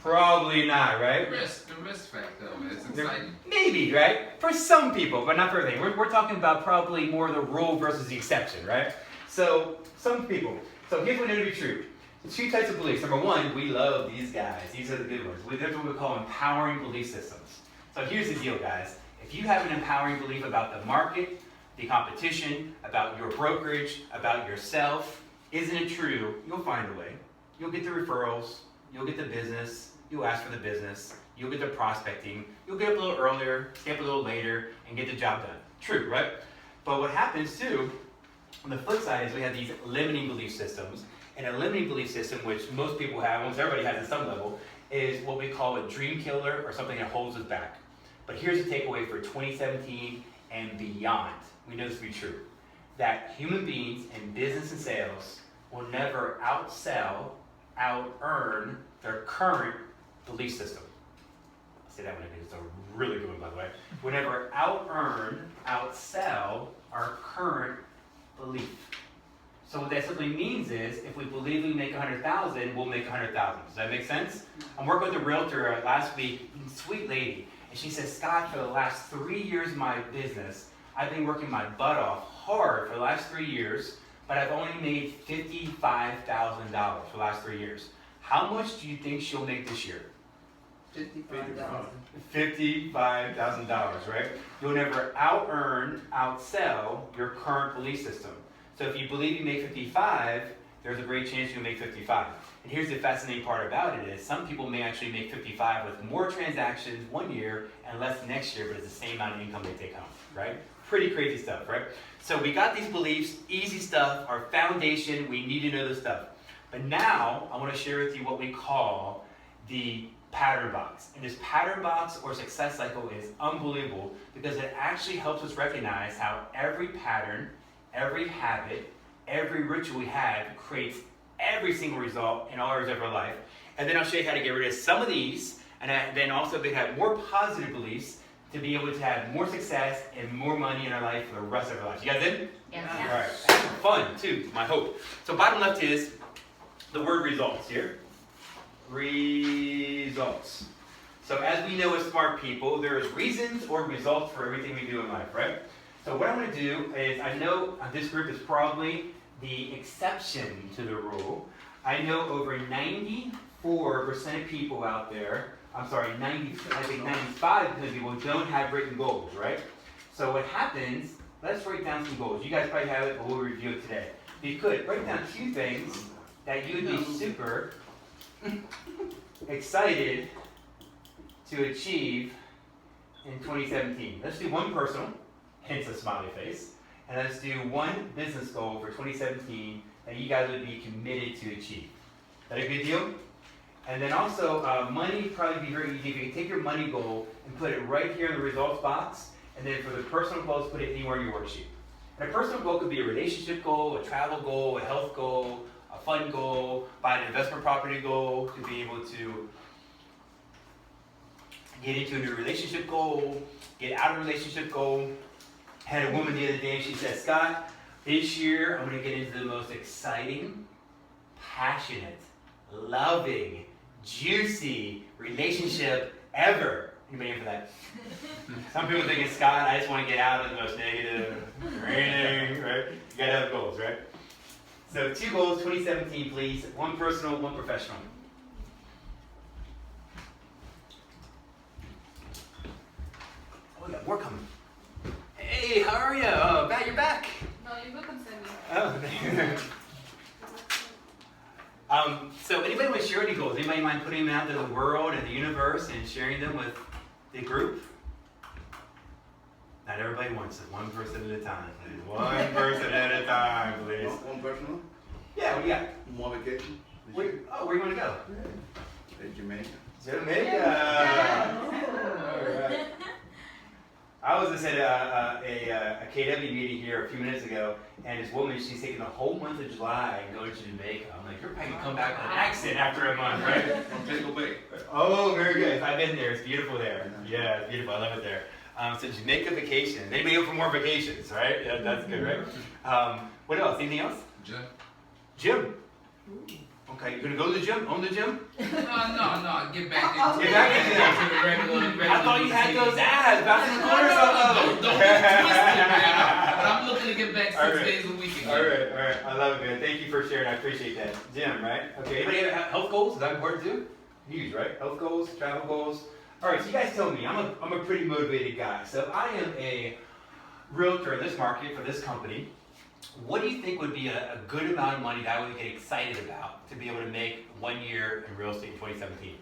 Probably not, right? The risk factor of it. It's exciting. Maybe, right? For some people, but not for everything. We're talking about probably more the rule versus the exception, right? So, some people. So here's what it would be true. There's two types of beliefs. Number one, we love these guys. These are the good ones. That's what we call empowering belief systems. So here's the deal, guys. If you have an empowering belief about the market, the competition, about your brokerage, about yourself, isn't it true? You'll find a way. You'll get the referrals. You'll get the business. You'll ask for the business. You'll get the prospecting. You'll get up a little earlier, stay up a little later, and get the job done. True, right? But what happens too, on the flip side, is we have these limiting belief systems. And a limiting belief system, which most people have, almost everybody has at some level, is what we call a dream killer or something that holds us back. But here's the takeaway for 2017 and beyond. We know this to be true. That human beings in business and sales will never outsell, out-earn their current belief system. I'll say that one again. It's a really good one, by the way. We'll never out-earn, outsell our current belief. So what that simply means is, if we believe we make 100,000, we'll make 100,000. Does that make sense? I'm working with a realtor last week, sweet lady, and she says, Scott, for the last 3 years of my business, I've been working my butt off hard for the last 3 years, but I've only made $55,000 for the last 3 years. How much do you think she'll make this year? $55,000, right? You'll never out-earn, outsell your current belief system. So if you believe you make 55, there's a great chance you'll make 55. And here's the fascinating part about it is some people may actually make 55 with more transactions 1 year and less next year, but it's the same amount of income they take home, right? Pretty crazy stuff, right? So we got these beliefs, easy stuff, our foundation, we need to know this stuff. But now I want to share with you what we call the pattern box. And this pattern box or success cycle is unbelievable because it actually helps us recognize how every pattern, every habit, every ritual we have creates every single result in all areas of our life. And then I'll show you how to get rid of some of these, and then also to have more positive beliefs to be able to have more success and more money in our life for the rest of our lives. You guys in? Yes. All right. Fun, too, my hope. So bottom left is the word results here. Results. So as we know as smart people, there's reasons or results for everything we do in life, right? So what I'm going to do is, I know this group is probably the exception to the rule. I know over 94% of people out there, I think 95% of people don't have written goals, right? So what happens, let's write down some goals. You guys probably have it, but we'll review it today. If you could, write down 2 things that you would be super excited to achieve in 2017. Let's do one personal, hence a smiley face, and let's do one business goal for 2017 that you guys would be committed to achieve. Is that a good deal? And then also, money would probably be very easy. If you take your money goal and put it right here in the results box, and then for the personal goals, put it anywhere in your worksheet. And a personal goal could be a relationship goal, a travel goal, a health goal, a fund goal, buy an investment property goal, to be able to get into a new relationship goal, get out of a relationship goal. Had a woman the other day, she said, Scott, this year I'm gonna get into the most exciting, passionate, loving, juicy relationship ever. Anybody in for that? Some people think it's Scott, I just want to get out of the most negative, draining, right? You gotta have goals, right? So 2 goals, 2017, please. 1 personal, 1 professional. Oh, we got more coming. Hey, how are you? Oh, you're back. No, you go and send me. Oh, so anybody want to share any goals? Anybody mind putting them out to the world and the universe and sharing them with the group? Not everybody wants it. 1 person at a time, please. 1 person at a time, please. One personal, Yeah, what do you got? more vacation. Where you want to go? Jamaica. Jamaica. All right. I was just at a KW meeting here a few minutes ago, and this woman, she's taking the whole month of July and going to Jamaica. I'm like, you're probably gonna come back with an accent after a month, right? From Jacob Bay. Oh, very good. I've been there. It's beautiful there. Yeah, it's beautiful. I love it there. So Jamaica vacation. Anybody go for more vacations, right? Yeah, that's good, right? What else? Anything else? Gym. Okay, you gonna go to the gym? Own the gym? No. Get back Get back into that. to the regular I thought you had those abs back in the corner Don't something. twist it, man. But I'm looking to get back 6 All right. days a week again. All right. I love it, man. Thank you for sharing. I appreciate that. Gym, right? Okay. Anybody have health goals? Is that important too? Huge, right? Health goals, travel goals. All right. So you guys tell me. I'm a pretty motivated guy. So I am a realtor in this market for this company. What do you think would be a good amount of money that I would get excited about to be able to make 1 year in real estate in 2017?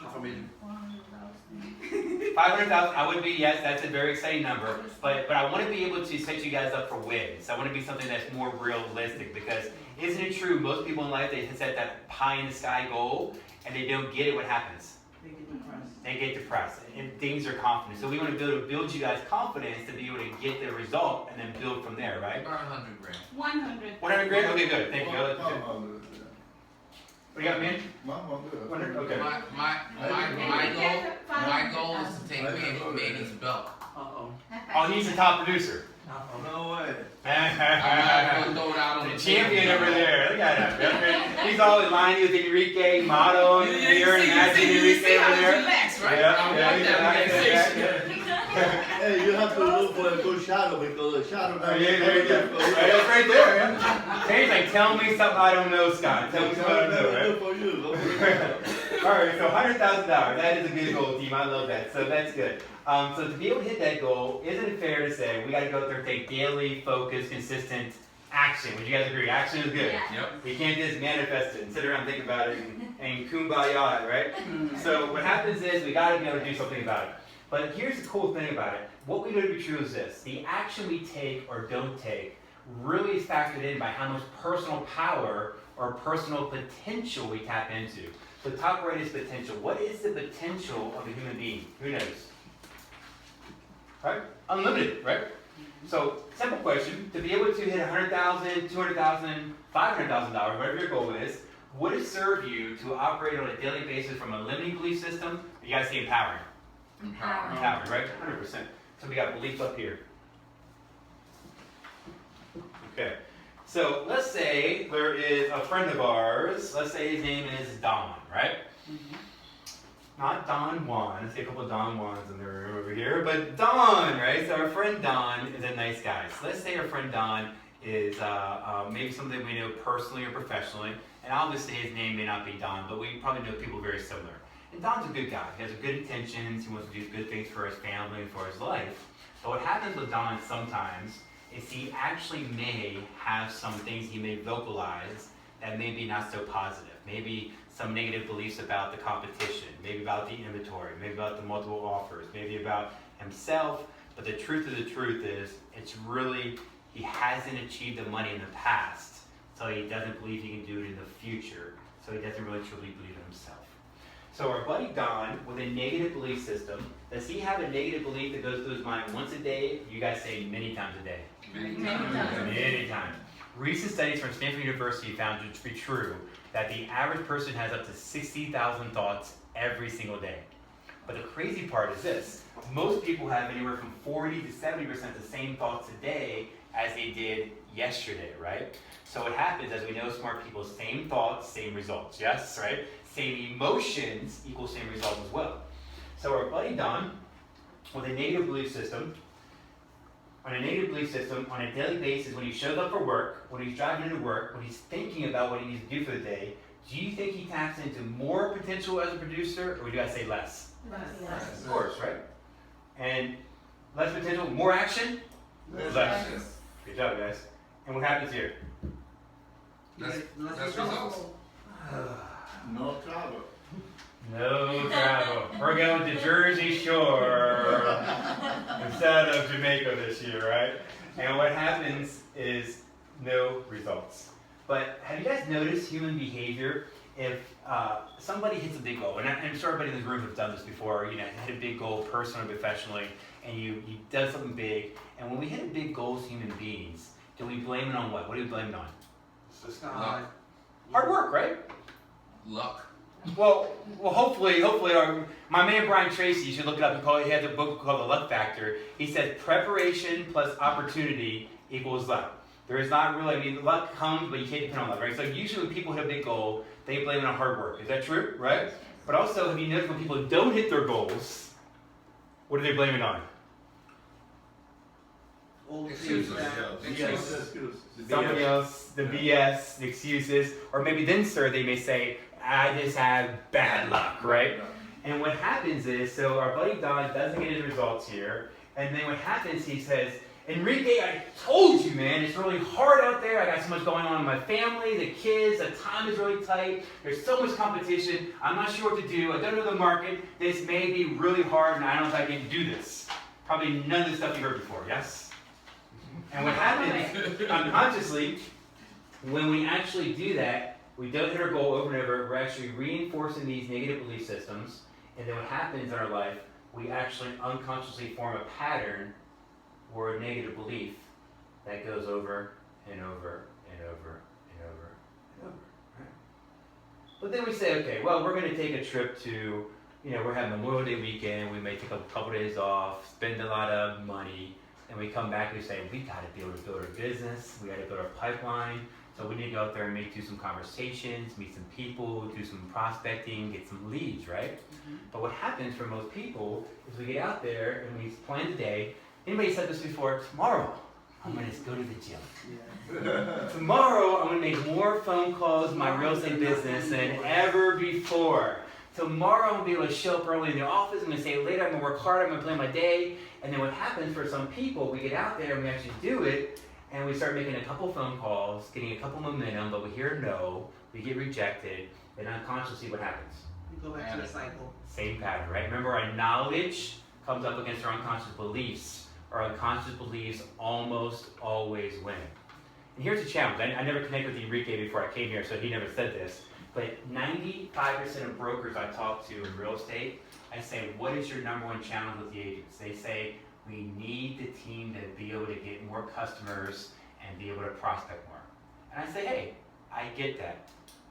$500,000. 500,000. I would be, yes, that's a very exciting number, but I want to be able to set you guys up for wins. I want to be something that's more realistic, because isn't it true, most people in life, they set that pie in the sky goal and they don't get it, what happens? They get depressed and things are confident. So we want to build you guys confidence to be able to get the result and then build from there, right? About 100 grand. 100. 100 grand? Okay, good. Thank you. What Mom, do you got, man? Mom, 100? Okay. My goal is to take Manny's belt. Uh-oh. Oh, he's the top producer. no way. I'm gonna throw it out on The champion over there. Look at him. He's all in line with Enrique, Motto, and you're imagining Enrique over there. Relax, right? Yeah, I want that relaxation. Hey, you have to look for a good shadow, because the shadow. Oh, yeah, there you go. That's right there. Yeah. He's like, tell me something I don't know, Scott. Tell me something I don't know, right? For you. All right, so $100,000. That is a good goal, team. I love that. So that's good. So to be able to hit that goal, isn't it fair to say we got to go out there and take daily, focused, consistent action? Would you guys agree? Action is good. Yeah. Yep. We can't just manifest it and sit around and think about it and kumbaya, right? So what happens is we got to be able to do something about it. But here's the cool thing about it. What we know to be true is this: the action we take or don't take really is factored in by how much personal power or personal potential we tap into. The top right is potential. What is the potential of a human being? Who knows? Right? Unlimited, right? So, simple question. To be able to hit $100,000, $200,000, $500,000, whatever your goal is, would it serve you to operate on a daily basis from a limiting belief system? You guys say empowering. Empowering. Empowering, right? 100%. So we got beliefs up here. Okay. So let's say there is a friend of ours. Let's say his name is Don, right? Not Don Juan. I see a couple of Don Juans in the room over here, but Don, right? So our friend Don is a nice guy. So let's say our friend Don is maybe something we know personally or professionally, and obviously his name may not be Don, but we probably know people very similar. And Don's a good guy. He has good intentions. He wants to do good things for his family and for his life. But what happens with Don sometimes is he actually may have some things he may vocalize that may be not so positive. Maybe some negative beliefs about the competition, maybe about the inventory, maybe about the multiple offers, maybe about himself. But the truth of the truth is, it's really, he hasn't achieved the money in the past, so he doesn't believe he can do it in the future, so he doesn't really truly believe in himself. So our buddy Don, with a negative belief system, does he have a negative belief that goes through his mind once a day? You guys say many times a day. Many Many times. times. Many times. Recent studies from Stanford University found it to be true that the average person has up to 60,000 thoughts every single day. But the crazy part is this: most people have anywhere from 40 to 70% the same thoughts today as they did yesterday, right? So what happens, as we know, smart people, same thoughts, same results, yes, right? Same emotions equals same results as well. So our buddy Don, with a negative belief system, on a daily basis, when he shows up for work, when he's driving into work, when he's thinking about what he needs to do for the day, do you think he taps into more potential as a producer, or would you guys say less? Less. Of course, right? And less potential, more action? Less. Good job, guys. And what happens here? Less Let's results. No trouble. No travel. We're going to Jersey Shore instead of Jamaica this year, right? And what happens is no results. But have you guys noticed human behavior? If somebody hits a big goal, and I'm sure everybody in the room has done this before, you know, hit a big goal personally or professionally, and you done something big, and when we hit a big goal as human beings, do we blame it on what? What do we blame it on? Luck. Hard work, right? Luck. Well, hopefully, my man Brian Tracy, you should look it up. He has a book called The Luck Factor. He said preparation plus opportunity equals luck. There is not really, I mean, luck comes, but you can't depend on luck, right? So usually when people hit a big goal, they blame it on hard work. Is that true, right? But also, have you noticed when people don't hit their goals, what do they blame it on? Excuses. Excuse. Somebody else, the BS, the excuses, or maybe then, sir, they may say, I just have bad luck, right? And what happens is, so our buddy Don doesn't get his results here, and then what happens, he says, Enrique, I told you, man, it's really hard out there. I got so much going on in my family, the kids, the time is really tight. There's so much competition. I'm not sure what to do. I don't know the market. This may be really hard, and I don't know if I can do this. Probably none of the stuff you heard before, yes? And what happens unconsciously, when we actually do that, we don't hit our goal over and over. We're actually reinforcing these negative belief systems. And then what happens in our life, we actually unconsciously form a pattern or a negative belief that goes over and over and over and over and over. Right? But then we say, okay, well, we're going to take a trip to, you know, we're having Memorial Day weekend. We may take a couple days off, spend a lot of money. And we come back and we say, we got to be able to build our business. We got to build our pipeline. So we need to go out there and do some conversations, meet some people, do some prospecting, get some leads, right? Mm-hmm. But what happens for most people is we get out there and we plan the day. Anybody said this before? Tomorrow, I'm going to go to the gym. Tomorrow, I'm going to make more phone calls in my real estate business than ever before. Tomorrow, I'm going to be able to show up early in the office. I'm going to stay later. I'm going to work hard. I'm going to plan my day. And then what happens for some people, we get out there and we actually do it. And we start making a couple phone calls, getting a couple momentum, but we hear no, we get rejected, and unconsciously what happens? We go back to the cycle. Same pattern, right? Remember, our knowledge comes up against our unconscious beliefs. Our unconscious beliefs almost always win. And here's the challenge. I never connected with Enrique before I came here, so he never said this. But 95% of brokers I talk to in real estate, I say, what is your number one challenge with the agents? They say, we need the team to be able to get more customers and be able to prospect more. And I say, hey, I get that.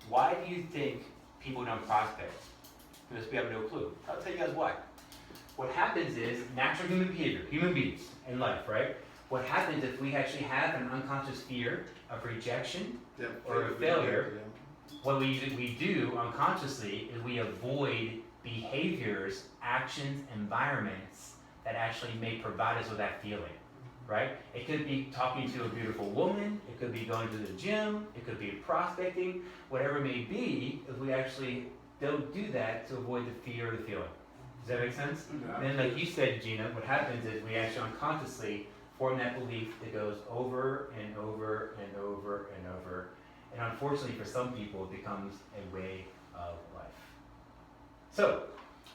Why do you think people don't prospect? Because we have no clue. I'll tell you guys why. What happens is natural human behavior, human beings in life, right? What happens if we actually have an unconscious fear of rejection or a failure, what we do unconsciously is we avoid behaviors, actions, environments that actually may provide us with that feeling, right? It could be talking to a beautiful woman, it could be going to the gym, it could be prospecting, whatever it may be, if we actually don't do that to avoid the fear or the feeling. Does that make sense? Yeah. And then like you said, Gina, what happens is we actually unconsciously form that belief that goes over and over and over and over. And unfortunately for some people, it becomes a way of life. So,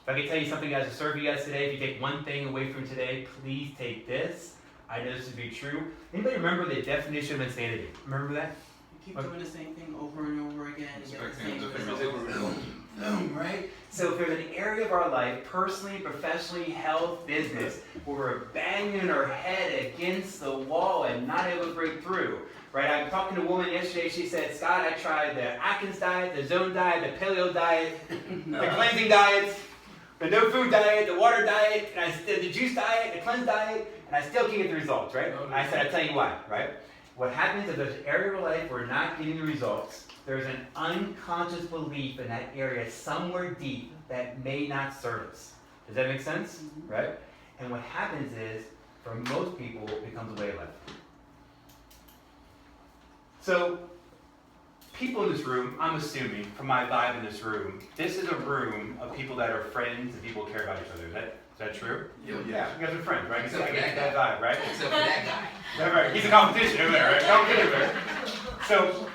if I could tell you something guys to serve you guys today, if you take one thing away from today, please take this. I know this to be true. Anybody remember the definition of insanity? Remember that? You keep doing the same thing over and over again and get the Expecting same a different result. result. boom, right? So if there's an area of our life, personally, professionally, health, business, where we're banging our head against the wall and not able to break through, right? I'm talking to a woman yesterday, she said, Scott, I tried the Atkins diet, the Zone diet, the Paleo diet, the cleansing diets, the no food diet, the water diet, and the juice diet, the cleanse diet, and I still can't get the results, right? And I said, I'll tell you why, right? What happens if there's an area of life where we're not getting the results, there's an unconscious belief in that area somewhere deep that may not serve us. Does that make sense? Right? And what happens is, for most people, it becomes a way of life. So, people in this room, I'm assuming, from my vibe in this room, this is a room of people that are friends and people who care about each other. Is that true? Yeah. Yeah, you guys are friends, right? Except I for get that that vibe, right? Except for that guy. Yeah, right. He's a competition over there, right? Competition over there. So,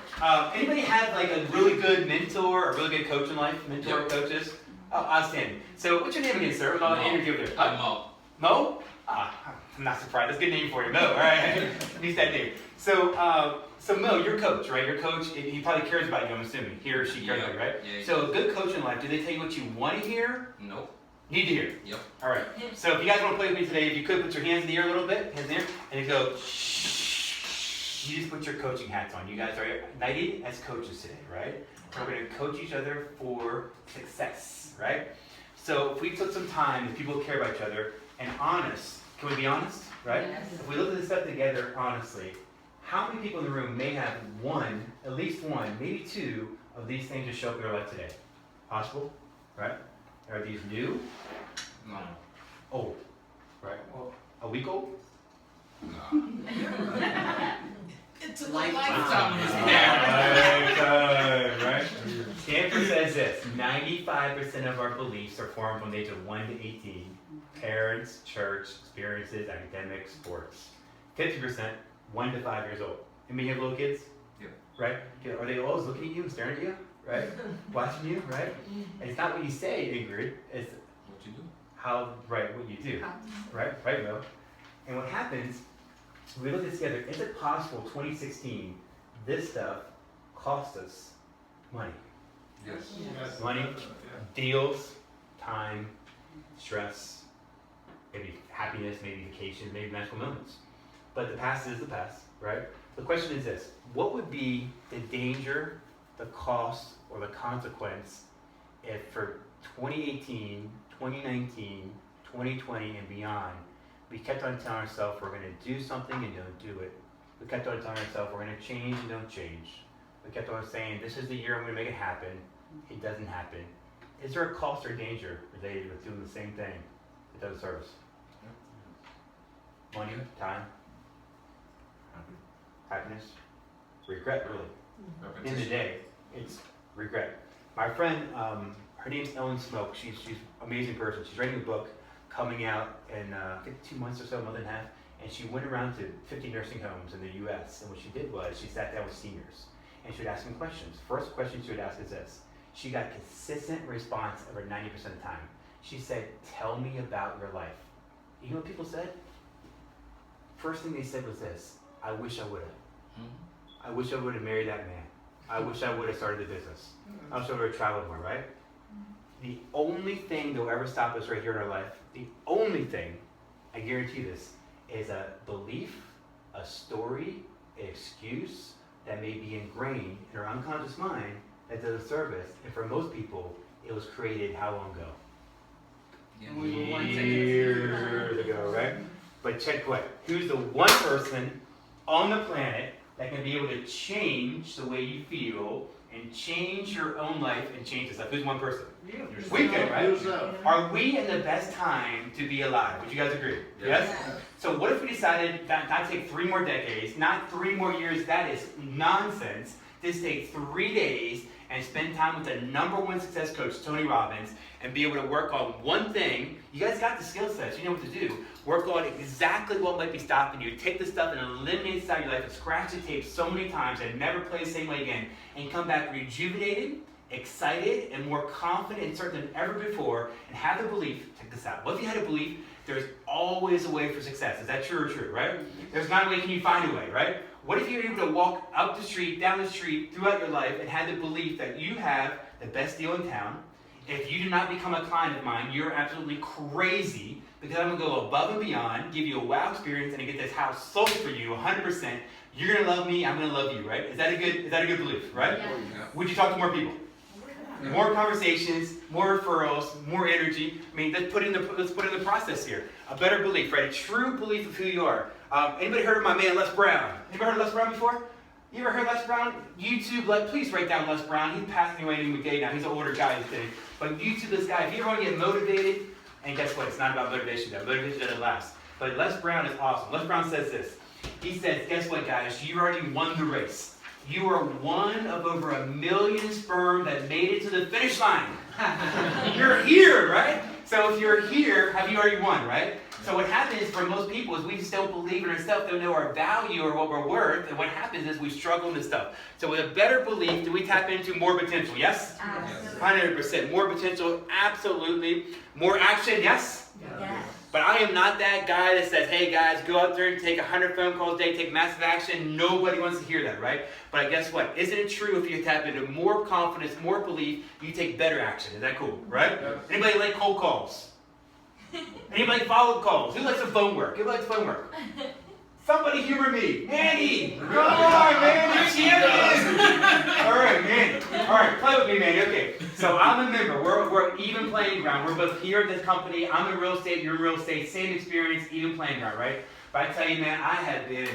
anybody have like a really good mentor or really good coach in life? Mentor coaches? Oh, outstanding. So, what's your name again, sir? With all the energy over there. Mo. Mo? I'm not surprised. That's a good name for you, Mo. All right. At least that name. So, so Mo, your coach, right? Your coach, he probably cares about you. I'm assuming he or she cares about you, right? Yeah. So, a good coach in life, do they tell you what you want to hear? Nope. Need to hear. Yep. All right. So, if you guys want to play with me today, if you could put your hands in the air a little bit, hands in the air, and you go. Shh. You just put your coaching hats on. You guys are united as coaches today, right? We're going to coach each other for success, right? So if we took some time, if people care about each other, and honest, can we be honest, right? Yes. If we look at this stuff together honestly, how many people in the room may have one, at least one, maybe two of these things to show up in their life today? Possible, right? Are these new? No. Old, right? Well, a week old? No. It's a Lifetime. Right? Stanford says this, 95% of our beliefs are formed from the age of 1 to 18. Parents, church, experiences, academics, sports. 50%, 1 to 5 years old. Anybody have little kids? Yeah. Right? Are they always looking at you and staring at you? Right? Watching you, right? And it's not what you say, Ingrid, it's What you do? what you do. Right, Mo? And what happens, we look at this together, is it possible 2016, this stuff cost us money? Yes. Yes. Money. Yeah. Deals, time, stress, maybe happiness, maybe vacation, maybe magical moments. But the past is the past, right? The question is this, what would be the danger, the cost, or the consequence if for 2018, 2019, 2020, and beyond, we kept on telling ourselves we're going to do something and don't do it. We kept on telling ourselves we're going to change and don't change. We kept on saying this is the year I'm going to make it happen. It doesn't happen. Is there a cost or danger related with doing the same thing that doesn't serve us? Money, time, happiness, regret, really. At the end of the day, it's regret. My friend, her name's Ellen Smoke. She's an amazing person. She's writing a book coming out in I think 2 months or so, a month and a half. And she went around to 50 nursing homes in the U.S. And what she did was she sat down with seniors and she would ask them questions. First question she would ask is this. She got consistent response over 90% of the time. She said, "Tell me about your life." You know what people said? First thing they said was this: "I wish I would have. I wish I would have married that man. I wish I would have started the business. I wish I would have traveled more," right? The only thing that will ever stop us right here in our life, the only thing, I guarantee this, is a belief, a story, an excuse that may be ingrained in our unconscious mind that doesn't serve us. And for most people, it was created how long ago? Years ago, right? But check what? Who's the one person on the planet that can be able to change the way you feel and change your own life and change this stuff? Who's one person? We can, right? Yourself. Are we in the best time to be alive? Would you guys agree? Yes? So what if we decided not take 3 more decades, not 3 more years? That is nonsense. Just take 3 days and spend time with the #1 success coach, Tony Robbins, and be able to work on one thing. You guys got the skill sets. You know what to do. Work on exactly what might be stopping you. Take the stuff and eliminate it out of your life and scratch the tape so many times and never play the same way again. And come back rejuvenated, excited, and more confident and certain than ever before. And have the belief, check this out. What if you had a belief there's always a way for success? Is that true or true, right? There's not a way, can you find a way, right? What if you were able to walk up the street, down the street, throughout your life and had the belief that you have the best deal in town, if you do not become a client of mine, you're absolutely crazy because I'm gonna go above and beyond, give you a wow experience, and get this house sold for you 100%. You're gonna love me, I'm gonna love you, right? Is that a good belief, right? Yeah. Yeah. Would you talk to more people? More conversations, more referrals, more energy. I mean, let's put in the process here. A better belief, right? A true belief of who you are. Anybody heard of my man Les Brown? Anybody heard of Les Brown before? You ever heard Les Brown? YouTube, please write down Les Brown. He's passing away in McGay now. He's an older guy today. But YouTube this guy. If you ever want to get motivated, and guess what? It's not about motivation. That motivation doesn't last. But Les Brown is awesome. Les Brown says this. He says, guess what, guys? You already won the race. You are one of over 1 million sperm that made it to the finish line. You're here, right? So if you're here, have you already won, right? So what happens for most people is we just don't believe in ourselves, don't know our value or what we're worth, and what happens is we struggle in this stuff. So with a better belief, do we tap into more potential? Yes? Absolutely. 100%. More potential, absolutely. More action, yes? Yes. But I am not that guy that says, hey guys, go out there and take 100 phone calls a day, take massive action. Nobody wants to hear that, right? But guess what? Isn't it true if you tap into more confidence, more belief, you take better action? Is that cool, right? Yes. Anybody like cold calls? Anybody like follow-up calls? Who likes the phone work? Who likes phone work? Somebody humor me. Manny! Come on, man! You're champion! All right, Manny. All right, play with me, Manny. Okay, so I'm a member. We're even playing ground. We're both here at this company. I'm in real estate, you're in real estate. Same experience, even playing ground, right? But I tell you, man, I've been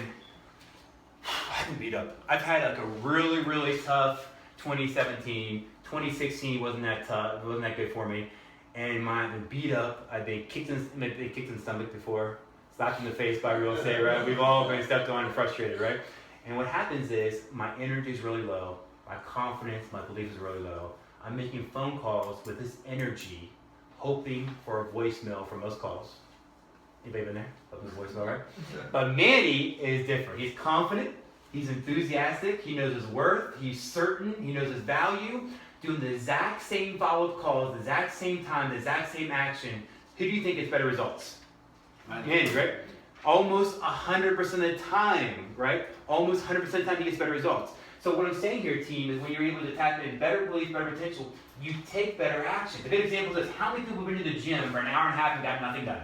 beat up. I've had like a really, really tough 2017. 2016 wasn't that tough. It wasn't that good for me. And I've been beat up. I've been kicked in the stomach before. Slapped in the face by real estate, right? We've all been stepped on and frustrated, right? And what happens is my energy is really low, my confidence, my belief is really low. I'm making phone calls with this energy, hoping for a voicemail for most calls. Anybody been there? Hoping for a voicemail, right? But Manny is different. He's confident, he's enthusiastic, he knows his worth, he's certain, he knows his value, doing the exact same follow-up calls, the exact same time, the exact same action. Who do you think gets better results? Manny, right? Almost 100% of the time, right? Almost 100% of the time he gets better results. So what I'm saying here, team, is when you're able to tap in better belief, better potential, you take better action. The good example is how many people have been to the gym for an hour and a half and got nothing done?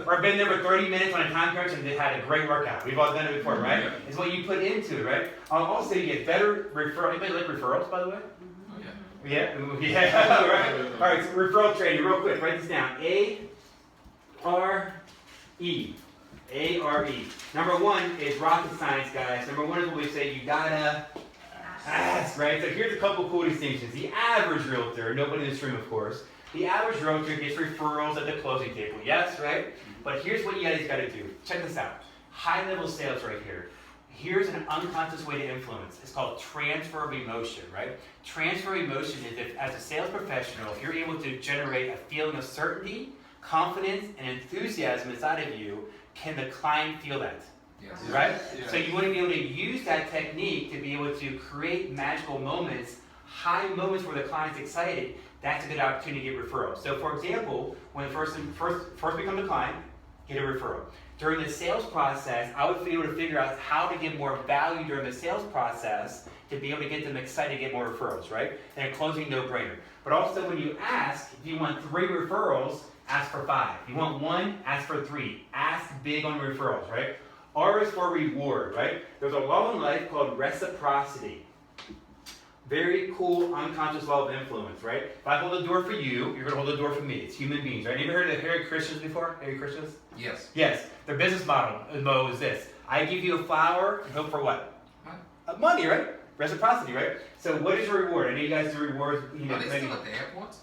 Or been there for 30 minutes on a time crunch and they had a great workout. We've all done it before, right? It's what you put into it, right? Also, you get better referrals. Anybody like referrals, by the way? Yeah? Yeah, all right. All right, so referral training, real quick. Write this down. A-R-E. A-R-E. Number one is rocket science, guys. Number one is what we say, you gotta ask, right? So here's a couple cool distinctions. The average realtor, nobody in this room, of course, the average realtor gets referrals at the closing table. Yes, right? But here's what you guys gotta do. Check this out. High-level sales right here. Here's an unconscious way to influence. It's called transfer of emotion, right? Transfer of emotion is if, as a sales professional, if you're able to generate a feeling of certainty, confidence, and enthusiasm inside of you, can the client feel that? Yes. Right? Yeah. So you want to be able to use that technique to be able to create magical moments, high moments where the client's excited. That's a good opportunity to get referrals. So for example, when first become the client, get a referral. During the sales process, I would be able to figure out how to get more value during the sales process to be able to get them excited to get more referrals, right? And a closing no-brainer. But also when you ask, if you want 3 referrals, ask for 5. If you want 1, ask for 3. Ask big on referrals, right? R is for reward, right? There's a law in life called reciprocity. Very cool unconscious law of influence, right? If I hold the door for you, you're going to hold the door for me. It's human beings, right? Have you ever heard of Hare Krishnas before? Hare Krishnas? Yes. Yes. Their business model is this. I give you a flower and hope for what? Money, right? Reciprocity, right? So what is your reward? I know you guys do rewards. You know, Are they still at the airports?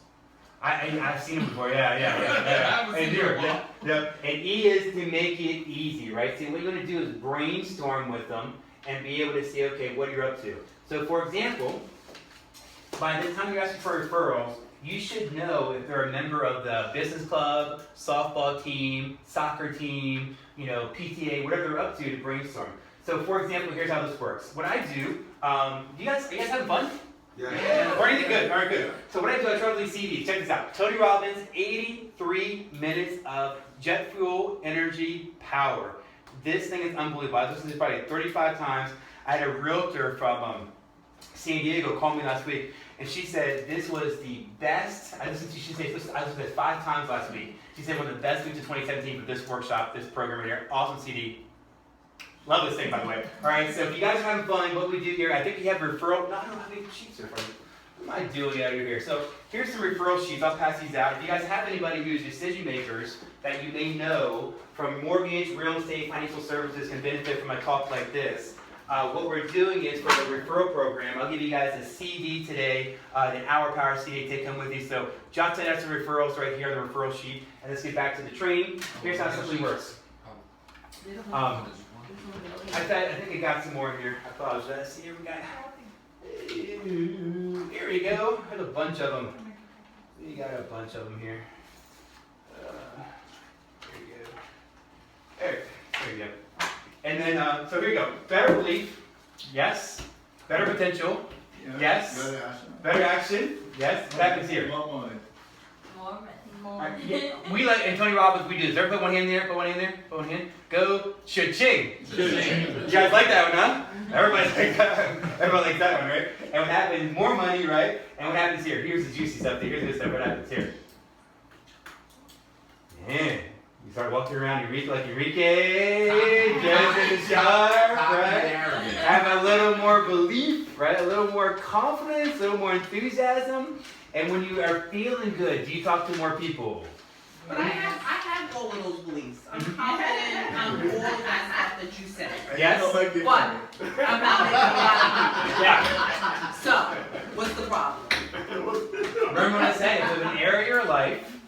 I've seen them before, yeah. I haven't And seen here, them yeah. And E is to make it easy, right? See, what you're going to do is brainstorm with them and be able to see, okay, what you're up to. So, for example, by the time you're asking for referrals, you should know if they're a member of the business club, softball team, soccer team, PTA, whatever they're up to brainstorm. So, for example, here's how this works. What I do, are you guys having fun? Yeah. Or anything good? All right, good. So what I do, I try to leave CDs. Check this out. Tony Robbins, 83 minutes of jet fuel, energy, power. This thing is unbelievable. I listened to this probably 35 times. I had a realtor from San Diego called me last week, and she said this was the best. I listened to this 5 times last week. She said one of the best weeks of 2017 for this workshop, this program right here. Awesome CD. Love this thing, by the way. All right, so if you guys are having fun, what we do here, I think we have referral. No, I don't have any sheets here for you. What am I doing out here? So here's some referral sheets. I'll pass these out. If you guys have anybody who's decision makers that you may know from mortgage, real estate, financial services can benefit from a talk like this. What we're doing is for the referral program, I'll give you guys a CD today, an Hour Power CD to come with you. So jot down some referrals right here on the referral sheet, and let's get back to the training. Here's how it simply works. I think I got some more here. I apologize. Here we got. Here we go. There's a bunch of them. We got a bunch of them here. There you go. There you go. And then, so here we go. Better belief, yes. Better potential, yes. Better action. Better action, yes. What happens here? More money. We like, and Tony Robbins, we do this. Everybody put one hand there, put one hand there, put one hand. Go, cha-ching. You guys like that one, huh? Everybody likes that one. Everybody likes that one, right? And what happens, more money, right? And what happens here? Here's the juicy stuff. Here's this stuff. What happens here? Yeah. You start walking around Eureka like Eureka, just in the shower, right? Have a little more belief, right? A little more confidence, a little more enthusiasm. And when you are feeling good, do you talk to more people? But I have all of those beliefs. I'm confident on all of that stuff that you said. Yes? Don't make it But funny. I'm not making a lot of Yeah. So, what's the problem? Remember what I said, if there's an area of your life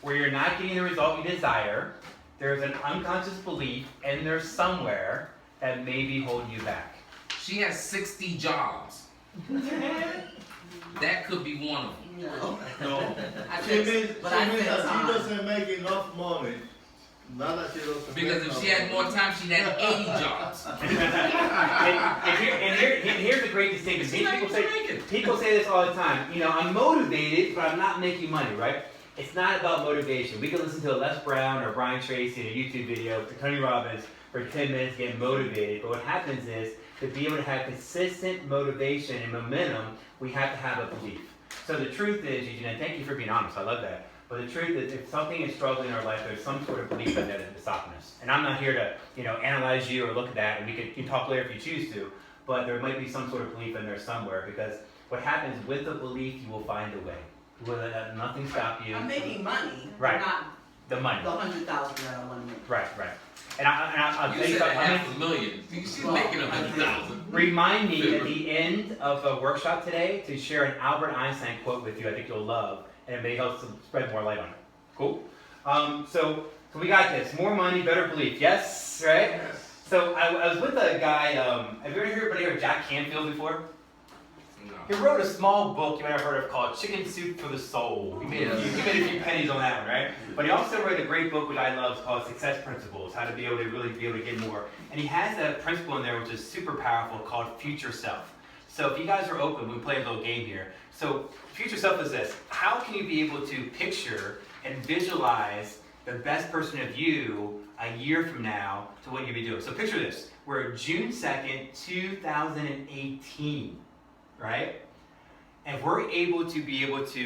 where you're not getting the result you desire, there's an unconscious belief in there somewhere that may be holding you back. She has 60 jobs. That could be one of them. No. No. I She means said, but I that said she time. doesn't make enough money. Not that she doesn't Because make if she enough had more money. time, she'd have 80 jobs. and here's the great distinction. She's not even making. People say this all the time. You know, I'm motivated, but I'm not making money, right? It's not about motivation. We can listen to a Les Brown or Brian Tracy in a YouTube video to Tony Robbins for 10 minutes getting motivated. But what happens is, to be able to have consistent motivation and momentum, we have to have a belief. So the truth is, Eugene, and thank you for being honest, I love that. But the truth is, if something is struggling in our life, there's some sort of belief in that that's stopping us. And I'm not here to, analyze you or look at that, and we can talk later if you choose to. But there might be some sort of belief in there somewhere, because what happens with the belief, you will find a way. You will let nothing stop you. I'm making money, Right. not The money. the 100,000 that I want to make. Right. And I'll You tell you said something. $500,000. She's making 100,000. Remind me at the end of the workshop today to share an Albert Einstein quote with you. I think you'll love, and it may help to spread more light on it. Cool. So we got this. More money, better belief. Yes, right. Yes. So I was with a guy. Have you ever heard of Jack Canfield before? He No. wrote a small book you might have heard of called Chicken Soup for the Soul. He made a few pennies on that one, right? But he also wrote a great book which I love called Success Principles, how to be able to really be able to get more. And he has a principle in there which is super powerful called Future Self. So if you guys are open, we play a little game here. So Future Self is this. How can you be able to picture and visualize the best person of you a year from now to what you'll be doing? So picture this. We're June 2nd, 2018. Right? And we're able to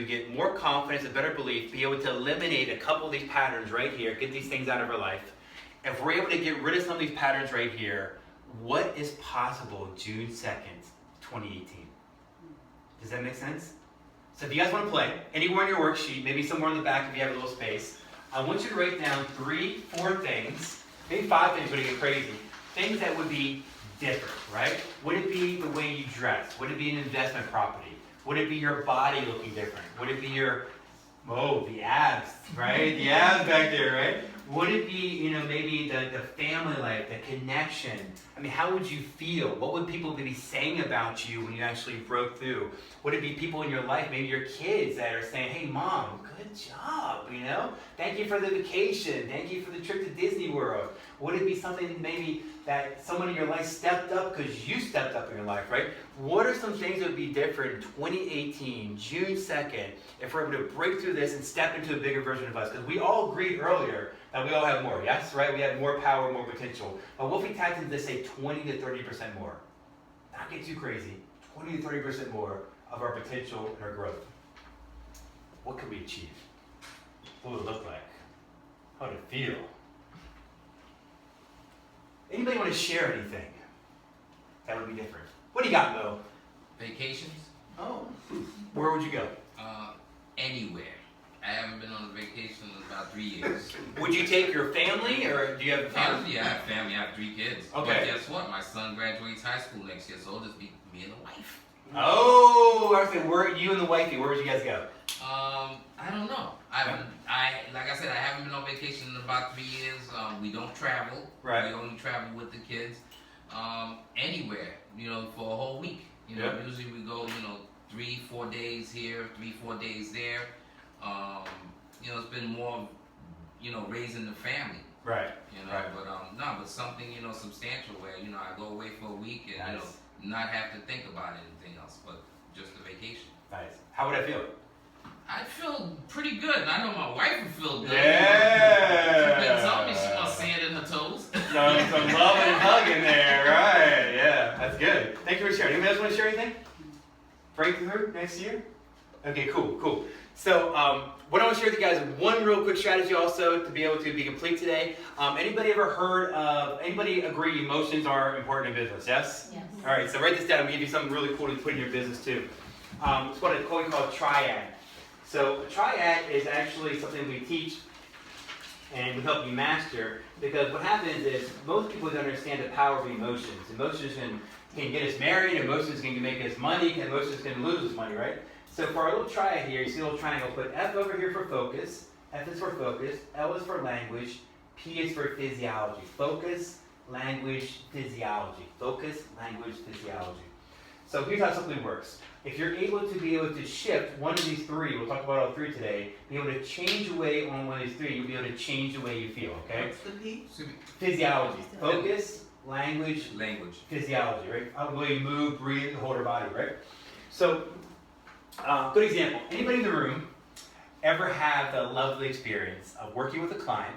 get more confidence, a better belief, be able to eliminate a couple of these patterns right here, get these things out of our life. If we're able to get rid of some of these patterns right here, what is possible June 2nd, 2018? Does that make sense? So if you guys want to play, anywhere in your worksheet, maybe somewhere in the back if you have a little space, I want you to write down 3, 4 things, maybe 5 things when you get crazy, things that would be different, right? Would it be the way you dress? Would it be an investment property? Would it be your body looking different? Would it be the abs, right? The abs back there, right? Would it be, maybe the family life, the connection? I mean, how would you feel? What would people be saying about you when you actually broke through? Would it be people in your life, maybe your kids that are saying, hey, Mom, good job, Thank you for the vacation. Thank you for the trip to Disney World. Would it be something maybe that someone in your life stepped up because you stepped up in your life, right? What are some things that would be different in 2018, June 2nd, if we're able to break through this and step into a bigger version of us? Because we all agreed earlier that we all have more, yes, right? We have more power, more potential. But what if we tapped into, say, 20 to 30% more? Not get too crazy. 20 to 30% more of our potential and our growth. What could we achieve? What would it look like? How would it feel? Anybody want to share anything that would be different? What do you got, Mo? Vacations? Oh. Where would you go? Anywhere. I haven't been on a vacation in about 3 years. Would you take your family, or do you have a family? Yeah, I have family, I have 3 kids. Okay. But guess what? My son graduates high school next year, so it'll just be me and the wife. Oh, I was saying, where you and the wifey? Where would you guys go? I don't know. Like I said, I haven't been on vacation in about 3 years. We don't travel. Right. We only travel with the kids. Anywhere, for a whole week. Yeah. Usually we go, 3-4 days here, 3-4 days there. It's been more, raising the family. Right. Right. But something, substantial where, I go away for a week and, Nice. not have to think about anything else, but just a vacation. Nice. How would I feel? I feel pretty good, and I know my wife would feel good. Yeah. She's been telling me she wants sand in her toes. Some love and hugging there, right? Yeah, that's good. Thank you for sharing. Anybody else want to share anything? Breakthrough next year? Okay, cool. So, what I want to share with you guys is one real quick strategy also to be able to be complete today. Anybody ever heard of, anybody agree emotions are important in business, yes? Yes. All right, so write this down. I'm going to give you something really cool to put in your business too. It's what we call a triad. So a triad is actually something we teach and we help you master, because what happens is most people don't understand the power of emotions. Emotions can get us married, emotions can make us money, emotions can lose us money, right? So for our little triad here, you see a little triangle, put F over here for focus, F is for focus, L is for language, P is for physiology. Focus, language, physiology. Focus, language, physiology. So here's how something works. If you're able to shift one of these three, we'll talk about all three today, be able to change away on one of these three, you'll be able to change the way you feel, okay? What's the P? Physiology. Focus, language, physiology, right? How the way you move, breathe, hold our body, right? So, good example. Anybody in the room ever have the lovely experience of working with a client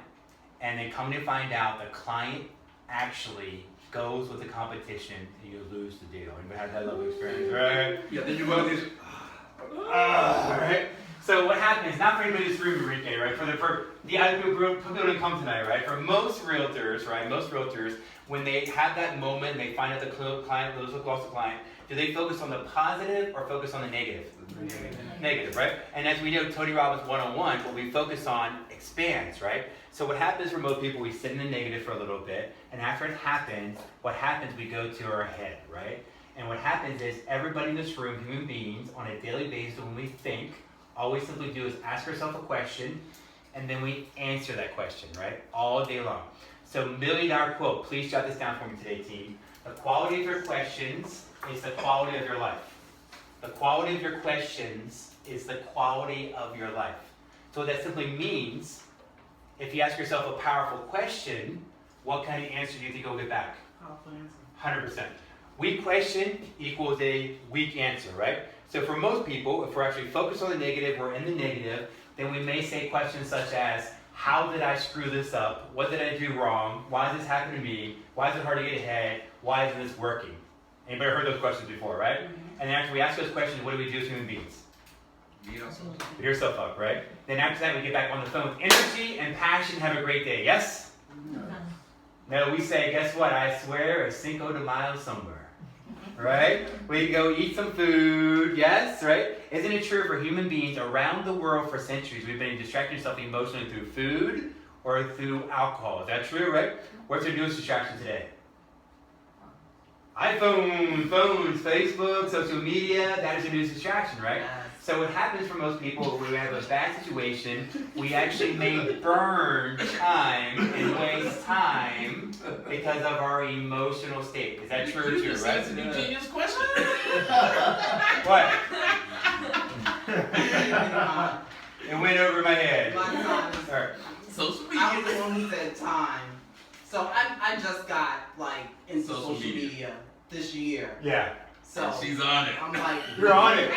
and then coming to find out the client actually goes with the competition and you lose the deal? Anybody had that lovely experience, right? Yeah, then you go this. Right? So what happens, not for anybody in this room, Enrique, right? For the other people who didn't come tonight, right? For most realtors, right? When they have that moment, they find out the client, those who lost the client, do they focus on the positive or focus on the negative? Negative, right? And as we know, Tony Robbins 101, what we focus on expands, right? So what happens for most people, we sit in the negative for a little bit, and after it happens, we go to our head, right? And what happens is everybody in this room, human beings, on a daily basis, when we think, all we simply do is ask ourselves a question, and then we answer that question, right? All day long. So $1 million quote, please jot this down for me today, team. The quality of your questions is the quality of your life. The quality of your questions is the quality of your life. So what that simply means, if you ask yourself a powerful question, what kind of answer do you think you'll get back? Powerful answer. 100%. Weak question equals a weak answer, right? So for most people, if we're actually focused on the negative, we're in the negative, then we may say questions such as, how did I screw this up? What did I do wrong? Why does this happen to me? Why is it hard to get ahead? Why isn't this working? Anybody heard those questions before, right? And then after we ask those questions, what do we do as human beings? Beat yourself up, right? Then after that, we get back on the phone with energy and passion. Have a great day. Yes? No, we say, guess what? I swear a Cinco de Mayo somewhere. Right? We go eat some food. Yes? Right? Isn't it true for human beings around the world for centuries, we've been distracting ourselves emotionally through food or through alcohol? Is that true, right? What's our newest distraction today? iPhone, phones, Facebook, social media. That is our newest distraction, right? Yes. So what happens for most people when we have a bad situation, we actually may burn time and waste time because of our emotional state. Is that true too, right? That's an ingenious question. What? It went over my head. My time is, All right. Social I was media. the one who said time. So I just got into Social social media. media this year. Yeah. So She's on it. I'm like, You're on it.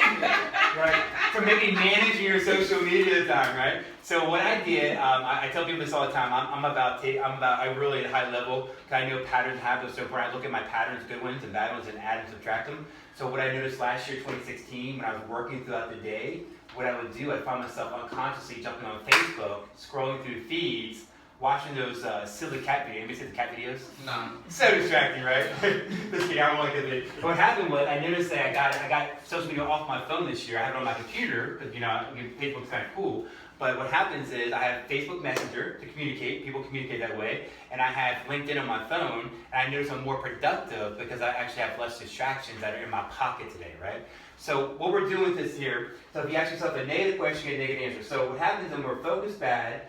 Right? From maybe managing your social media time, right? So what I did, I tell people this all the time. I really at a high level. 'Cause I know patterns happen. So when I look at my patterns, good ones and bad ones, and add and subtract them. So what I noticed last year, 2016, when I was working throughout the day, what I would do, I found myself unconsciously jumping on Facebook, scrolling through feeds, watching those silly cat videos. Anybody see the cat videos? Nah. So distracting, right? Just kidding, I don't like it. What happened was, I noticed that I got social media off my phone this year. I have it on my computer, because, Facebook's kind of cool. But what happens is, I have Facebook Messenger to communicate. People communicate that way. And I have LinkedIn on my phone. And I notice I'm more productive because I actually have less distractions that are in my pocket today, right? So what we're doing with this here, so if you ask yourself a negative question, you get a negative answer. So what happens when we're focused bad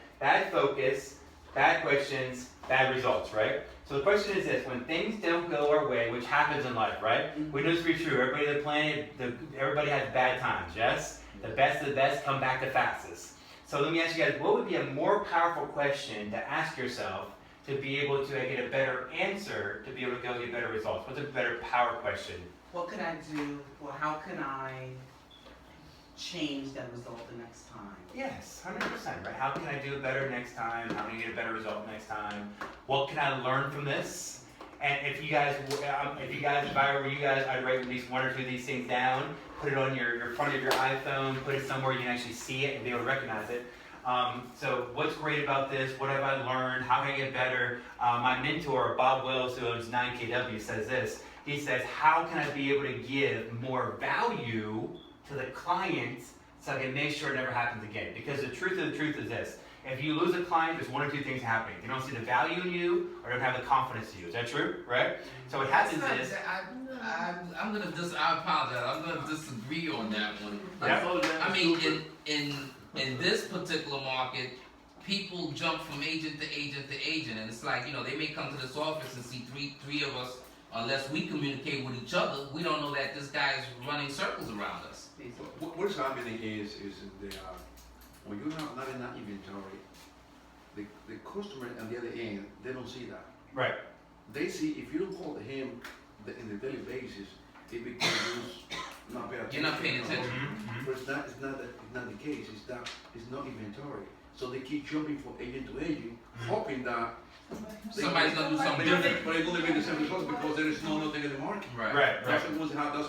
focus, bad questions, bad results, right? So the question is this: when things don't go our way, which happens in life, right? We know this to be true. Everybody on the planet, everybody has bad times, yes? The best of the best come back the fastest. So let me ask you guys, what would be a more powerful question to ask yourself to be able to get a better answer, to be able to go get better results? What's a better power question? what could I do? Or how can I change that result the next time? Yes, 100%, right? How can I do it better next time? How can I get a better result next time? What can I learn from this? And if I were you guys, I'd write at least one or two of these things down, put it on your front of your iPhone, put it somewhere you can actually see it and be able to recognize it. So what's great about this? What have I learned? How can I get better? My mentor, Bob Wells, who owns 9KW, says this. He says, how can I be able to give more value to the client so I can make sure it never happens again? Because the truth is this. If you lose a client, there's one or two things happening. They don't see the value in you or don't have the confidence in you. Is that true? Right? So what happens is... I apologize. I'm gonna disagree on that one. Yeah. I mean, in this particular market, people jump from agent to agent to agent, and it's like, they may come to this office and see three of us. Unless we communicate with each other, we don't know that this guy is running circles around us. What's happening is when you have not enough inventory, the customer on the other end, they don't see that. Right. They see if you don't call him in the daily basis, it becomes not paying attention. You're not paying attention. But it's not the case. It's not inventory. So they keep jumping from agent to agent, hoping that Somebody's gonna do something different. But it's gonna be the same result because there is nothing in the market. Right. That's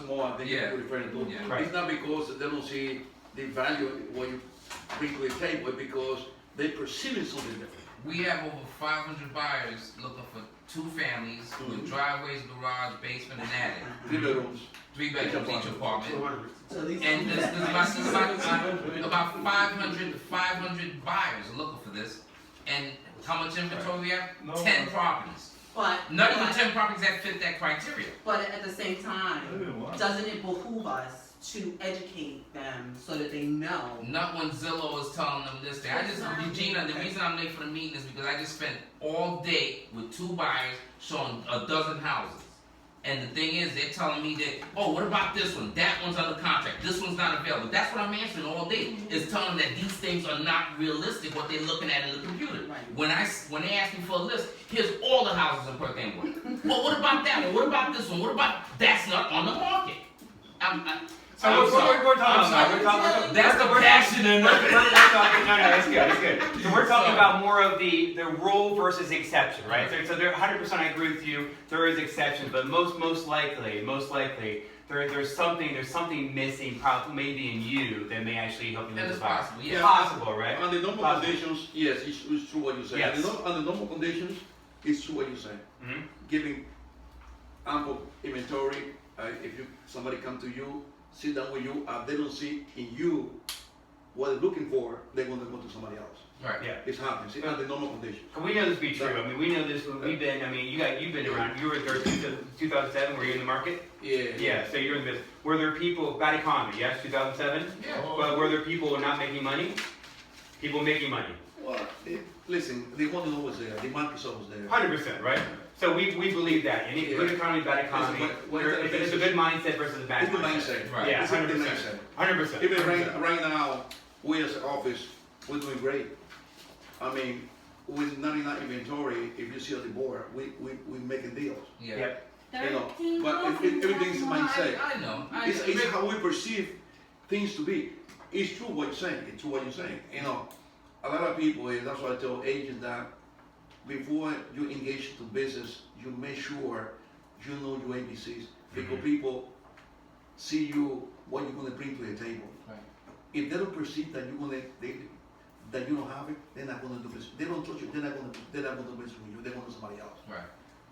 more I think you're referring to. Yeah. Right. It's not because they don't see the value what you bring to the table, because they perceive something different. We have over 500 buyers looking for 2 families with driveways, garage, basement, and attic. 3 bedrooms. 3 bedrooms each apartment. So these And there's about 500 buyers looking for this. And how much inventory we have? 10 properties. but Not even 10 properties that fit that criteria. But at the same time, doesn't it behoove us to educate them so that they know? Not when Zillow is telling them this thing. Regina, the reason I'm late for the meeting is because I just spent all day with 2 buyers showing a dozen houses. And the thing is, they're telling me that, oh, what about this one? That one's under contract. This one's not available. That's what I'm answering all day, is telling them that these things are not realistic, what they're looking at in the computer. Right. When they ask me for a list, here's all the houses in Perth Amboy. Well, what about that one? What about this one? What about, that's not on the market. So we're talking about That's the passion in No, it's good. So we're talking about more of the rule versus exception, right? So there, 100% I agree with you. There is exceptions, but most likely, there's something missing, probably maybe in you that may actually help you That lose is the buyer. possible, yeah. Possible, right? Under normal Possible. conditions, yes, it's true what you say. Yes. Under normal conditions, it's true what you say. Mm-hmm. Giving ample inventory, if somebody come to you, sit down with you, they don't see in you what they're looking for, they're going to go to somebody else. Right. Yeah. It's happening. It's under normal conditions. And we know this to be true. I mean, we know this. We've been. I mean, you've been around. You were there 2007. Were you in the market? Yeah. Yeah. So you're in business. Were there people bad economy? Yes, 2007. Yeah. But were there people not making money? People making money. Well, listen, the one is always there. The market is always there. 100%, right? So we believe that. Any good economy, bad economy. It's a good mindset versus a bad It's the mindset. mindset. Right. Yeah, It's the 100%. mindset. 100%. Even right now, we as an office, we're doing great. I mean, with 99 inventory, if you see on the board, we making deals. Yeah. Yep. You know, 13 but closings everything's last month. mindset. I know. It's how we perceive things to be. It's true what you're saying. It's true what you're saying. You know, a lot of people, and that's why I tell agents that before you engage into business, you make sure you know your ABCs because people see you what you're gonna bring to the table. Right. If they don't perceive that that you don't have it, they're not gonna do business. They don't trust you. They're not gonna do business with you. They're gonna do somebody else. Right.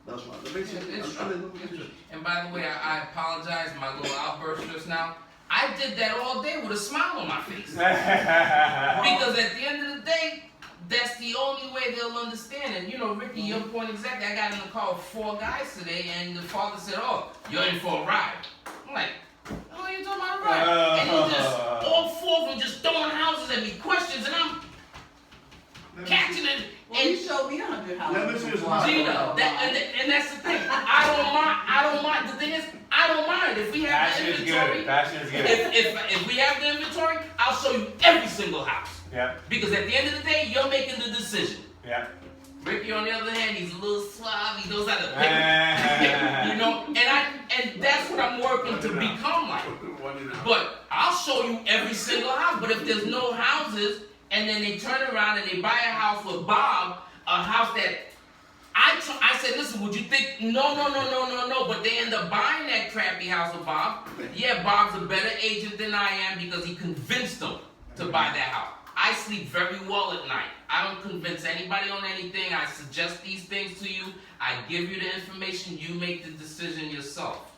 That's why. The basic. It's true. It's true. And by the way, I apologize, my little outburst just now. I did that all day with a smile on my face. Because at the end of the day, that's the only way they'll understand. And you know, Ricky, your point exactly. I got in the car with 4 guys today, and the father said, "Oh, you're in for a ride." I'm like, "Oh, you talking about a ride?" And he just all 4 of them just throwing houses at me, questions, and I'm catching it. Well, you showed me 100 houses. Let me see your smile. Gina, and that's the thing. I don't mind. The thing is, I don't mind if we have Passion the is inventory. good. Passion is good. If we have the inventory, I'll show you every single house. Yeah, Because at the end of the day, you're making the decision. yeah. Ricky, on the other hand, he's a little suave. He knows how to pick. You know, and that's what I'm working to become like. But I'll show you every single house. But if there's no houses, and then they turn around and they buy a house with Bob, a house that I said, listen, would you think, no, but they end up buying that crappy house with Bob. Yeah, Bob's a better agent than I am because he convinced them to buy that house. I sleep very well at night. I don't convince anybody on anything. I suggest these things to you. I give you the information. You make the decision yourself.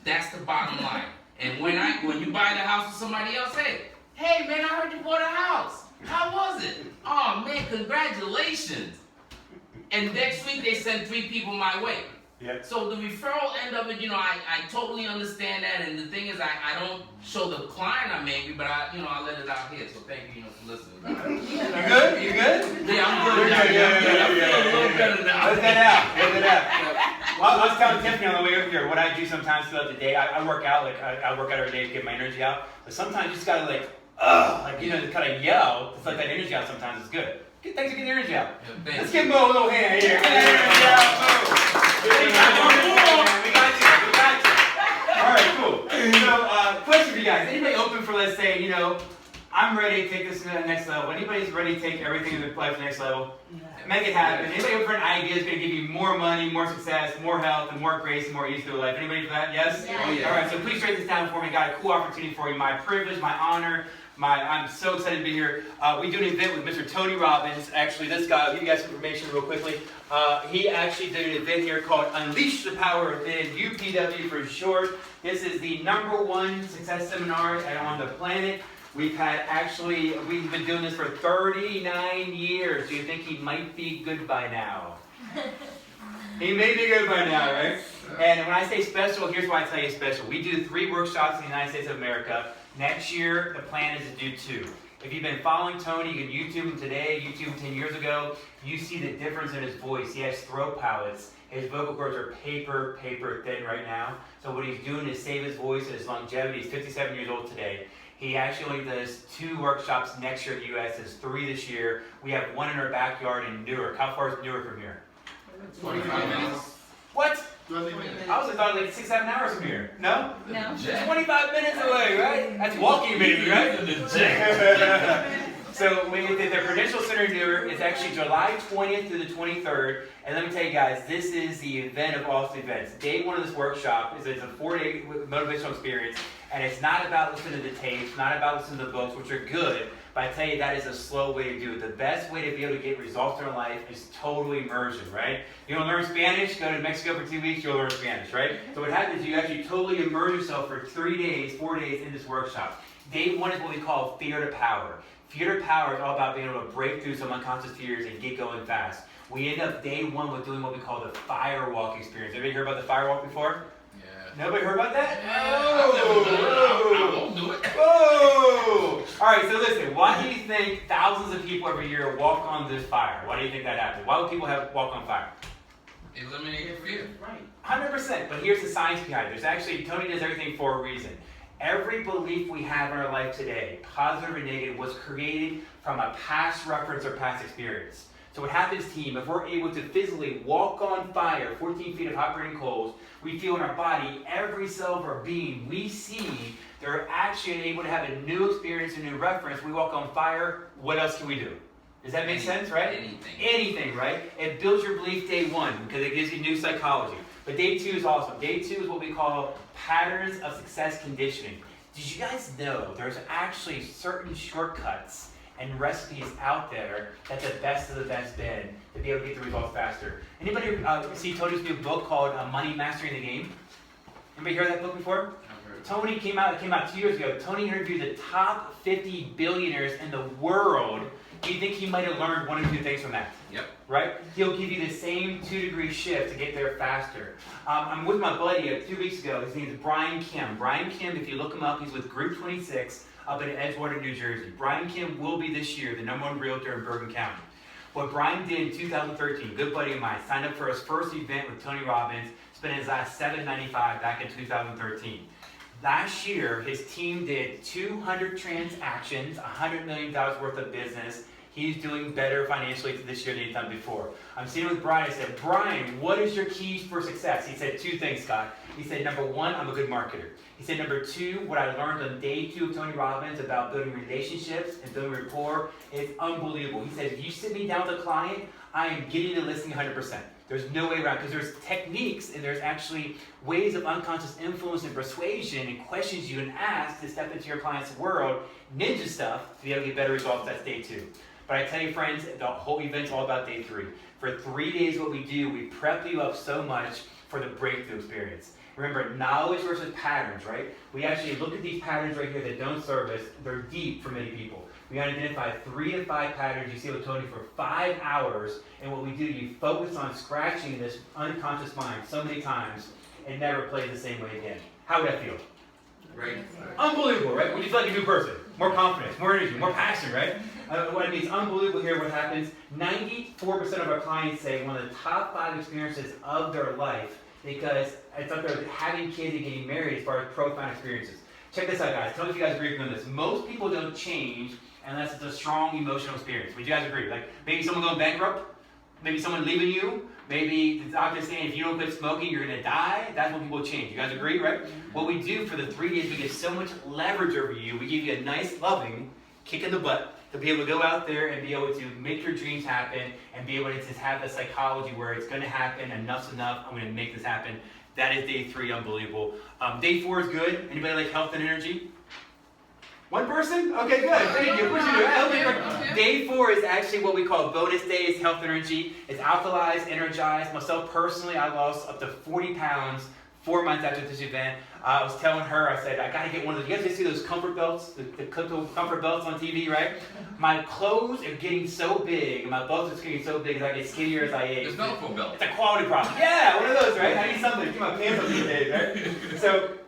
That's the bottom line. And when you buy the house with somebody else, hey man, I heard you bought a house. How was it? Oh man, congratulations. And next week they send 3 people my way. Yeah. So the referral end of it, you know, I totally understand that. And the thing is, I don't show the client I'm angry, but I let it out here. So thank you, for listening. You good? You good? Yeah, I'm good. You're now. good, Yeah, yeah, I feel a little better now. Let that out. Let that out. Well, I was telling Tiffany on the way over here what I do sometimes throughout the day. I work out, I work out every day to get my energy out. But sometimes you just gotta to kind of yell to let that energy out. Sometimes it's good. Thanks for getting the energy out. Yeah, Let's give Mo a little hand here. Get the energy out, Mo. We got you. All right, cool. So, question for you guys. Anybody open for, let's say, I'm ready to take this to the next level. Anybody's ready to take everything in their life to the next level? Make it happen. Anybody open for an idea that's going to give you more money, more success, more health, and more grace, and more ease through life? Anybody for that? Yes? Yeah. Oh, yeah. All right, so please write this down for me. Got a cool opportunity for you. My privilege, my honor. I'm so excited to be here. We do an event with Mr. Tony Robbins. Actually, this guy, I'll give you guys some information real quickly. He actually did an event here called Unleash the Power Within, UPW for short. This is the #1 success seminar on the planet. We've been doing this for 39 years. Do you think he might be good by now? He may be good by now, right? And when I say special, here's why I tell you special. We do 3 workshops in the United States of America. Next year, the plan is to do 2. If you've been following Tony, you can YouTube him today, YouTube him 10 years ago. You see the difference in his voice. He has throat palates. His vocal cords are paper thin right now. So what he's doing is save his voice and his longevity. He's 57 years old today. He actually does 2 workshops next year in the U.S. There's 3 this year. We have 1 in our backyard in Newark. How far is Newark from here? 25 minutes. What? 20 minutes. I was thought like 6-7 hours from here. No? No. It's 25 minutes away, right? That's walking minutes, right? So we did the Prudential Center in Newark. It's actually July 20th through the 23rd. And let me tell you guys, this is the event of all events. Day 1 of this workshop is a 4-day motivational experience. And it's not about listening to the tapes, not about listening to the books, which are good. But I tell you, that is a slow way to do it. The best way to be able to get results in our life is total immersion, right? You want to learn Spanish? Go to Mexico for 2 weeks, you'll learn Spanish, right? So what happens is you actually totally immerse yourself for 3 days, 4 days in this workshop. Day 1 is what we call fear to power. Fear to power is all about being able to break through some unconscious fears and get going fast. We end up day 1 with doing what we call the firewalk experience. Everybody heard about the firewalk before? Yeah. Nobody heard about that? I won't do it. Whoa! All right, so listen. Why do you think thousands of people every year walk on this fire? Why do you think that happens? Why would people walk on fire? Eliminate fear. Right. 100%. But here's the science behind it. Tony does everything for a reason. Every belief we have in our life today, positive or negative, was created from a past reference or past experience. So what happens, team, if we're able to physically walk on fire, 14 feet of hot burning coals, we feel in our body, every cell of our being, we see they're actually able to have a new experience, a new reference. We walk on fire, what else can we do? Does that make sense, right? Anything, right? It builds your belief day one because it gives you new psychology. But day two is awesome. Day two is what we call patterns of success conditioning. Did you guys know there's actually certain shortcuts and recipes out there that the best of the best been to be able to get the results faster? Anybody see Tony's new book called Money Mastering the Game? Anybody heard that book before? Tony came out 2 years ago. Tony interviewed the top 50 billionaires in the world. Do you think he might have learned one or two things from that? Yep. Right? He'll give you the same 2-degree shift to get there faster. I'm with my buddy 2 weeks ago. His name is Brian Kim. Brian Kim, if you look him up, he's with Group 26 up in Edgewater, New Jersey. Brian Kim will be this year the #1 realtor in Bergen County. What Brian did in 2013, good buddy of mine, signed up for his first event with Tony Robbins, spent his last $795 back in 2013. Last year, his team did 200 transactions, $100 million worth of business. He's doing better financially this year than he's done before. I'm sitting with Brian. I said, Brian, what is your keys for success? He said 2 things, Scott. He said, number 1, I'm a good marketer. He said, number 2, what I learned on day 2 of Tony Robbins about building relationships and building rapport is unbelievable. He said, if you sit me down with a client, I am getting the listing 100%. There's no way around, because there's techniques and there's actually ways of unconscious influence and persuasion and questions you can ask to step into your client's world, ninja stuff, to be able to get better results. That's day 2. But I tell you, friends, the whole event's all about day 3. For 3 days, what we do, we prep you up so much for the breakthrough experience. Remember, knowledge versus patterns, right? We actually look at these patterns right here that don't serve us. They're deep for many people. We identify 3 to 5 patterns. You see with Tony for 5 hours, and what we do, you focus on scratching this unconscious mind so many times, it never plays the same way again. How would that feel? Right. Unbelievable, right? When you feel like a new person, more confidence, more energy, more passion, right? What I mean is unbelievable here what happens. 94% of our clients say one of the top 5 experiences of their life, because it's up there having kids and getting married as far as profound experiences. Check this out, guys. Tell me if you guys agree with me on this. Most people don't change unless it's a strong emotional experience. Would you guys agree? Like maybe someone going bankrupt, maybe someone leaving you, maybe the doctor saying if you don't quit smoking, you're going to die. That's when people change. You guys agree, right? What we do for the 3 days, we get so much leverage over you. We give you a nice, loving kick in the butt to be able to go out there and be able to make your dreams happen and be able to just have the psychology where it's going to happen, enough's enough, I'm going to make this happen. That is day 3, unbelievable. Day 4 is good. Anybody like health and energy? One person? Okay, good. Thank you. Okay. Day 4 is actually what we call bonus days, health and energy. It's alkalized, energized. Myself personally, I lost up to 40 pounds 4 months after this event. I was telling her, I said, I gotta get one of those. You guys see those comfort belts? The comfort belts on TV, right? My clothes are getting so big, and my belts are getting so big that I get skinnier as I age. There's no full belt. It's a quality problem. Yeah, one of those, right? I need something to keep my pants on these days, right? So,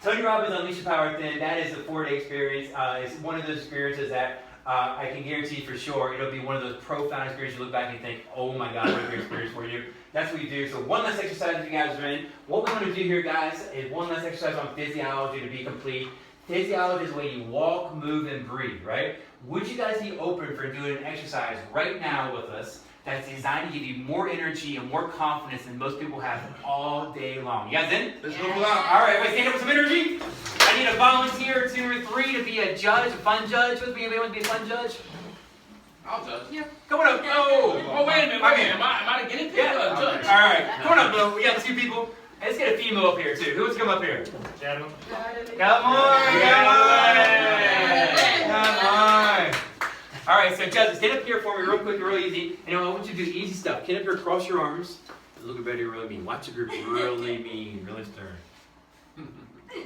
Tony Robbins Unleash Your Power Within, that is a 4-day experience. It's one of those experiences that I can guarantee for sure it'll be one of those profound experiences you look back and think, oh my God, what a great experience for you. That's what we do. So one last exercise if you guys are in. What we want to do here, guys, is one last exercise on physiology to be complete. Physiology is the way you walk, move, and breathe, right? Would you guys be open for doing an exercise right now with us that's designed to give you more energy and more confidence than most people have all day long? You guys in? Let's go for that. All right, everybody stand up with some energy. I need a volunteer, 2 or 3, to be a judge, a fun judge with me. Anybody want to be a fun judge? I'll judge. Yeah. Come on up. Oh, wait a minute. Am I the guinea pig or a judge? All right, come on up, Bill. We got 2 people. Hey, let's get a female up here too. Who wants to come up here? Gentlemen. Come on. All right, so judges, stand up here for me real quick, real easy. And I want you to do easy stuff. Get up here, cross your arms. Look at Betty really mean. Watch the group really mean, really stern.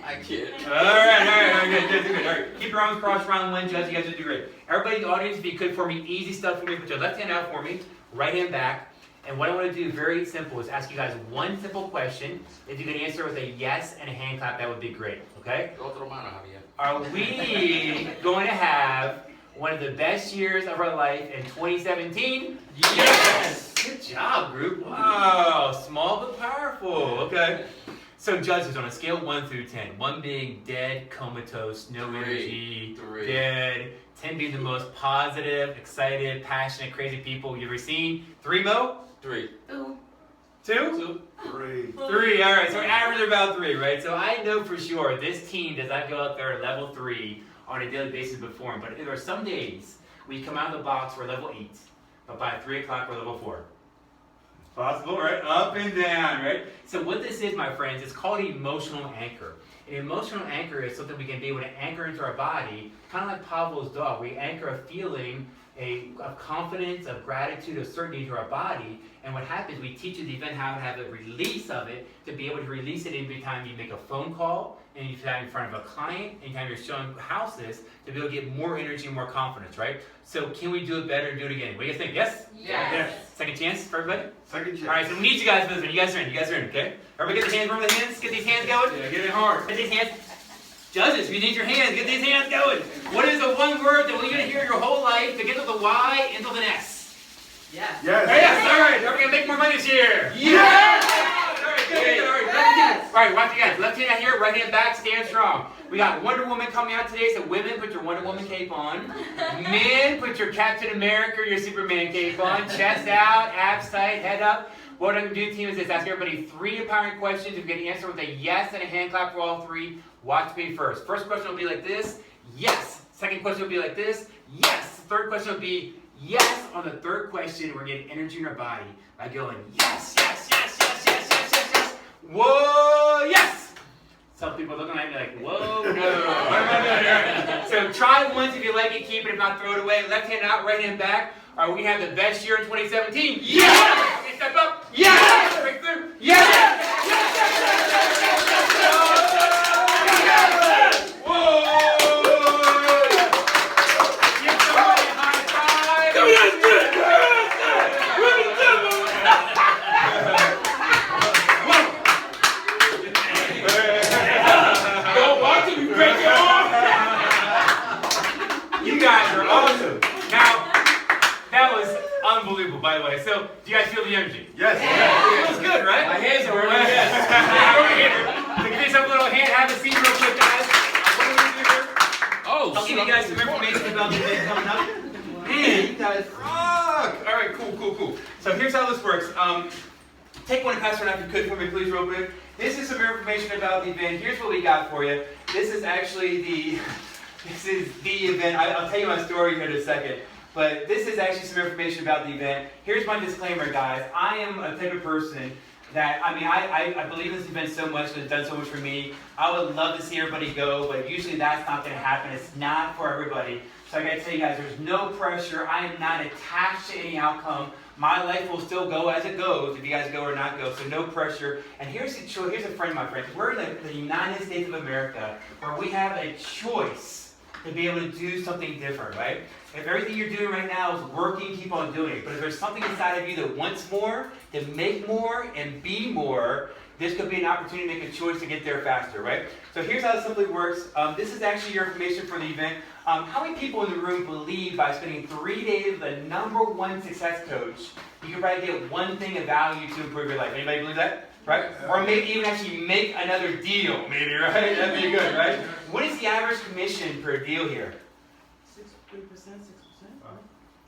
I kid. All right, good. All right, keep your arms crossed around one, judge. You guys will do great. Everybody in the audience, if you could for me, easy stuff for me. Put your left hand out for me, right hand back. And what I want to do, very simple, is ask you guys one simple question. If you can answer with a yes and a hand clap, that would be great. Okay? Are we going to have one of the best years of our life in 2017? Yes! Good job, group. Wow, small but powerful. Okay. So judges, on a scale of 1 through 10, 1 being dead, comatose, no energy, dead, 10 being the most positive, excited, passionate, crazy people you've ever seen. 3, Mo? 3. 2. 2? 3. 3, alright, so average of about 3, right? So I know for sure this team does not go out there at level 3 on a daily basis and perform, but there are some days we come out of the box, we're level 8, but by 3 o'clock we're level 4. Possible, right? Up and down, right? So what this is, my friends, it's called an emotional anchor. An emotional anchor is something we can be able to anchor into our body, kind of like Pavlov's dog. We anchor a feeling of confidence, of gratitude, of certainty into our body. And what happens, we teach you the event how to have a release of it, to be able to release it every time you make a phone call, anytime in front of a client, anytime you're showing houses, to be able to get more energy and more confidence, right? So can we do it better and do it again? What do you guys think? Yes? Yes. Second chance for everybody? Second chance. All right, so we need you guys for this one. You guys are in, okay? Everybody get the hands, remember the hands? Get these hands going. Yeah, get it hard. Get these hands. Judges, you need your hands. Get these hands going. What is the one word that we're going to hear your whole life to get to the Y into the S? Yes. Yes. Yes, all right. Are we going to make more money this year? Yes! All right, good. All right, Yes. all right, watch you guys. Left hand out here, right hand back, stand strong. We got Wonder Woman coming out today, so women, put your Wonder Woman cape on. Men, put your Captain America or your Superman cape on. Chest out, abs tight, head up. What I'm going to do, team, is just ask everybody 3 empowering questions. If you get an answer with a yes and a hand clap for all 3, watch me first. First question will be like this, yes. Second question will be like this, yes. Third question will be yes. On the third question, we're getting energy in our body by going yes, yes, yes, yes, yes, yes, yes, yes. Whoa, yes. Some people looking at me like, whoa, no. What am I doing here? So try once if you like it, keep it. If not, throw it away. Left hand out, right hand back. Are we going to have the best year in 2017? Yes! Okay, step up. Yes! Break through. Yes! Yes! Yes! Yes! Yes! Yes! Whoa! Give somebody a high five. Come on, good. Don't watch him, you break your arm. You guys are awesome. Now, that was unbelievable, by the way. So, do you guys feel the energy? Yes. It feels good, right? My hands are working. Yes. So give yourself a little hand. Have a seat real quick, guys. What do we do here? Oh, I'll give you guys some information about the event coming up. Man, you guys rock! All right, cool. So here's how this works. Take one and pass one out if you could for me, please, real quick. This is some information about the event. Here's what we got for you. This is actually the event. I'll tell you my story here in a second. But this is actually some information about the event. Here's my disclaimer, guys. I am a type of person that, I believe in this event so much, it's done so much for me. I would love to see everybody go, but usually that's not going to happen. It's not for everybody. So I got to tell you guys, there's no pressure. I am not attached to any outcome. My life will still go as it goes, if you guys go or not go, so no pressure. And here's a friend, my friends. We're in the United States of America, where we have a choice to be able to do something different, right? If everything you're doing right now is working, keep on doing it. But if there's something inside of you that wants more, to make more, and be more, this could be an opportunity to make a choice to get there faster, right? So here's how it simply works. This is actually your information for the event. How many people in the room believe by spending 3 days with the #1 success coach, you can probably get one thing of value to improve your life? Anybody believe that? Right? Or maybe even actually make another deal, maybe, right? That'd be good, right? What is the average commission per deal here? 6%, 6%.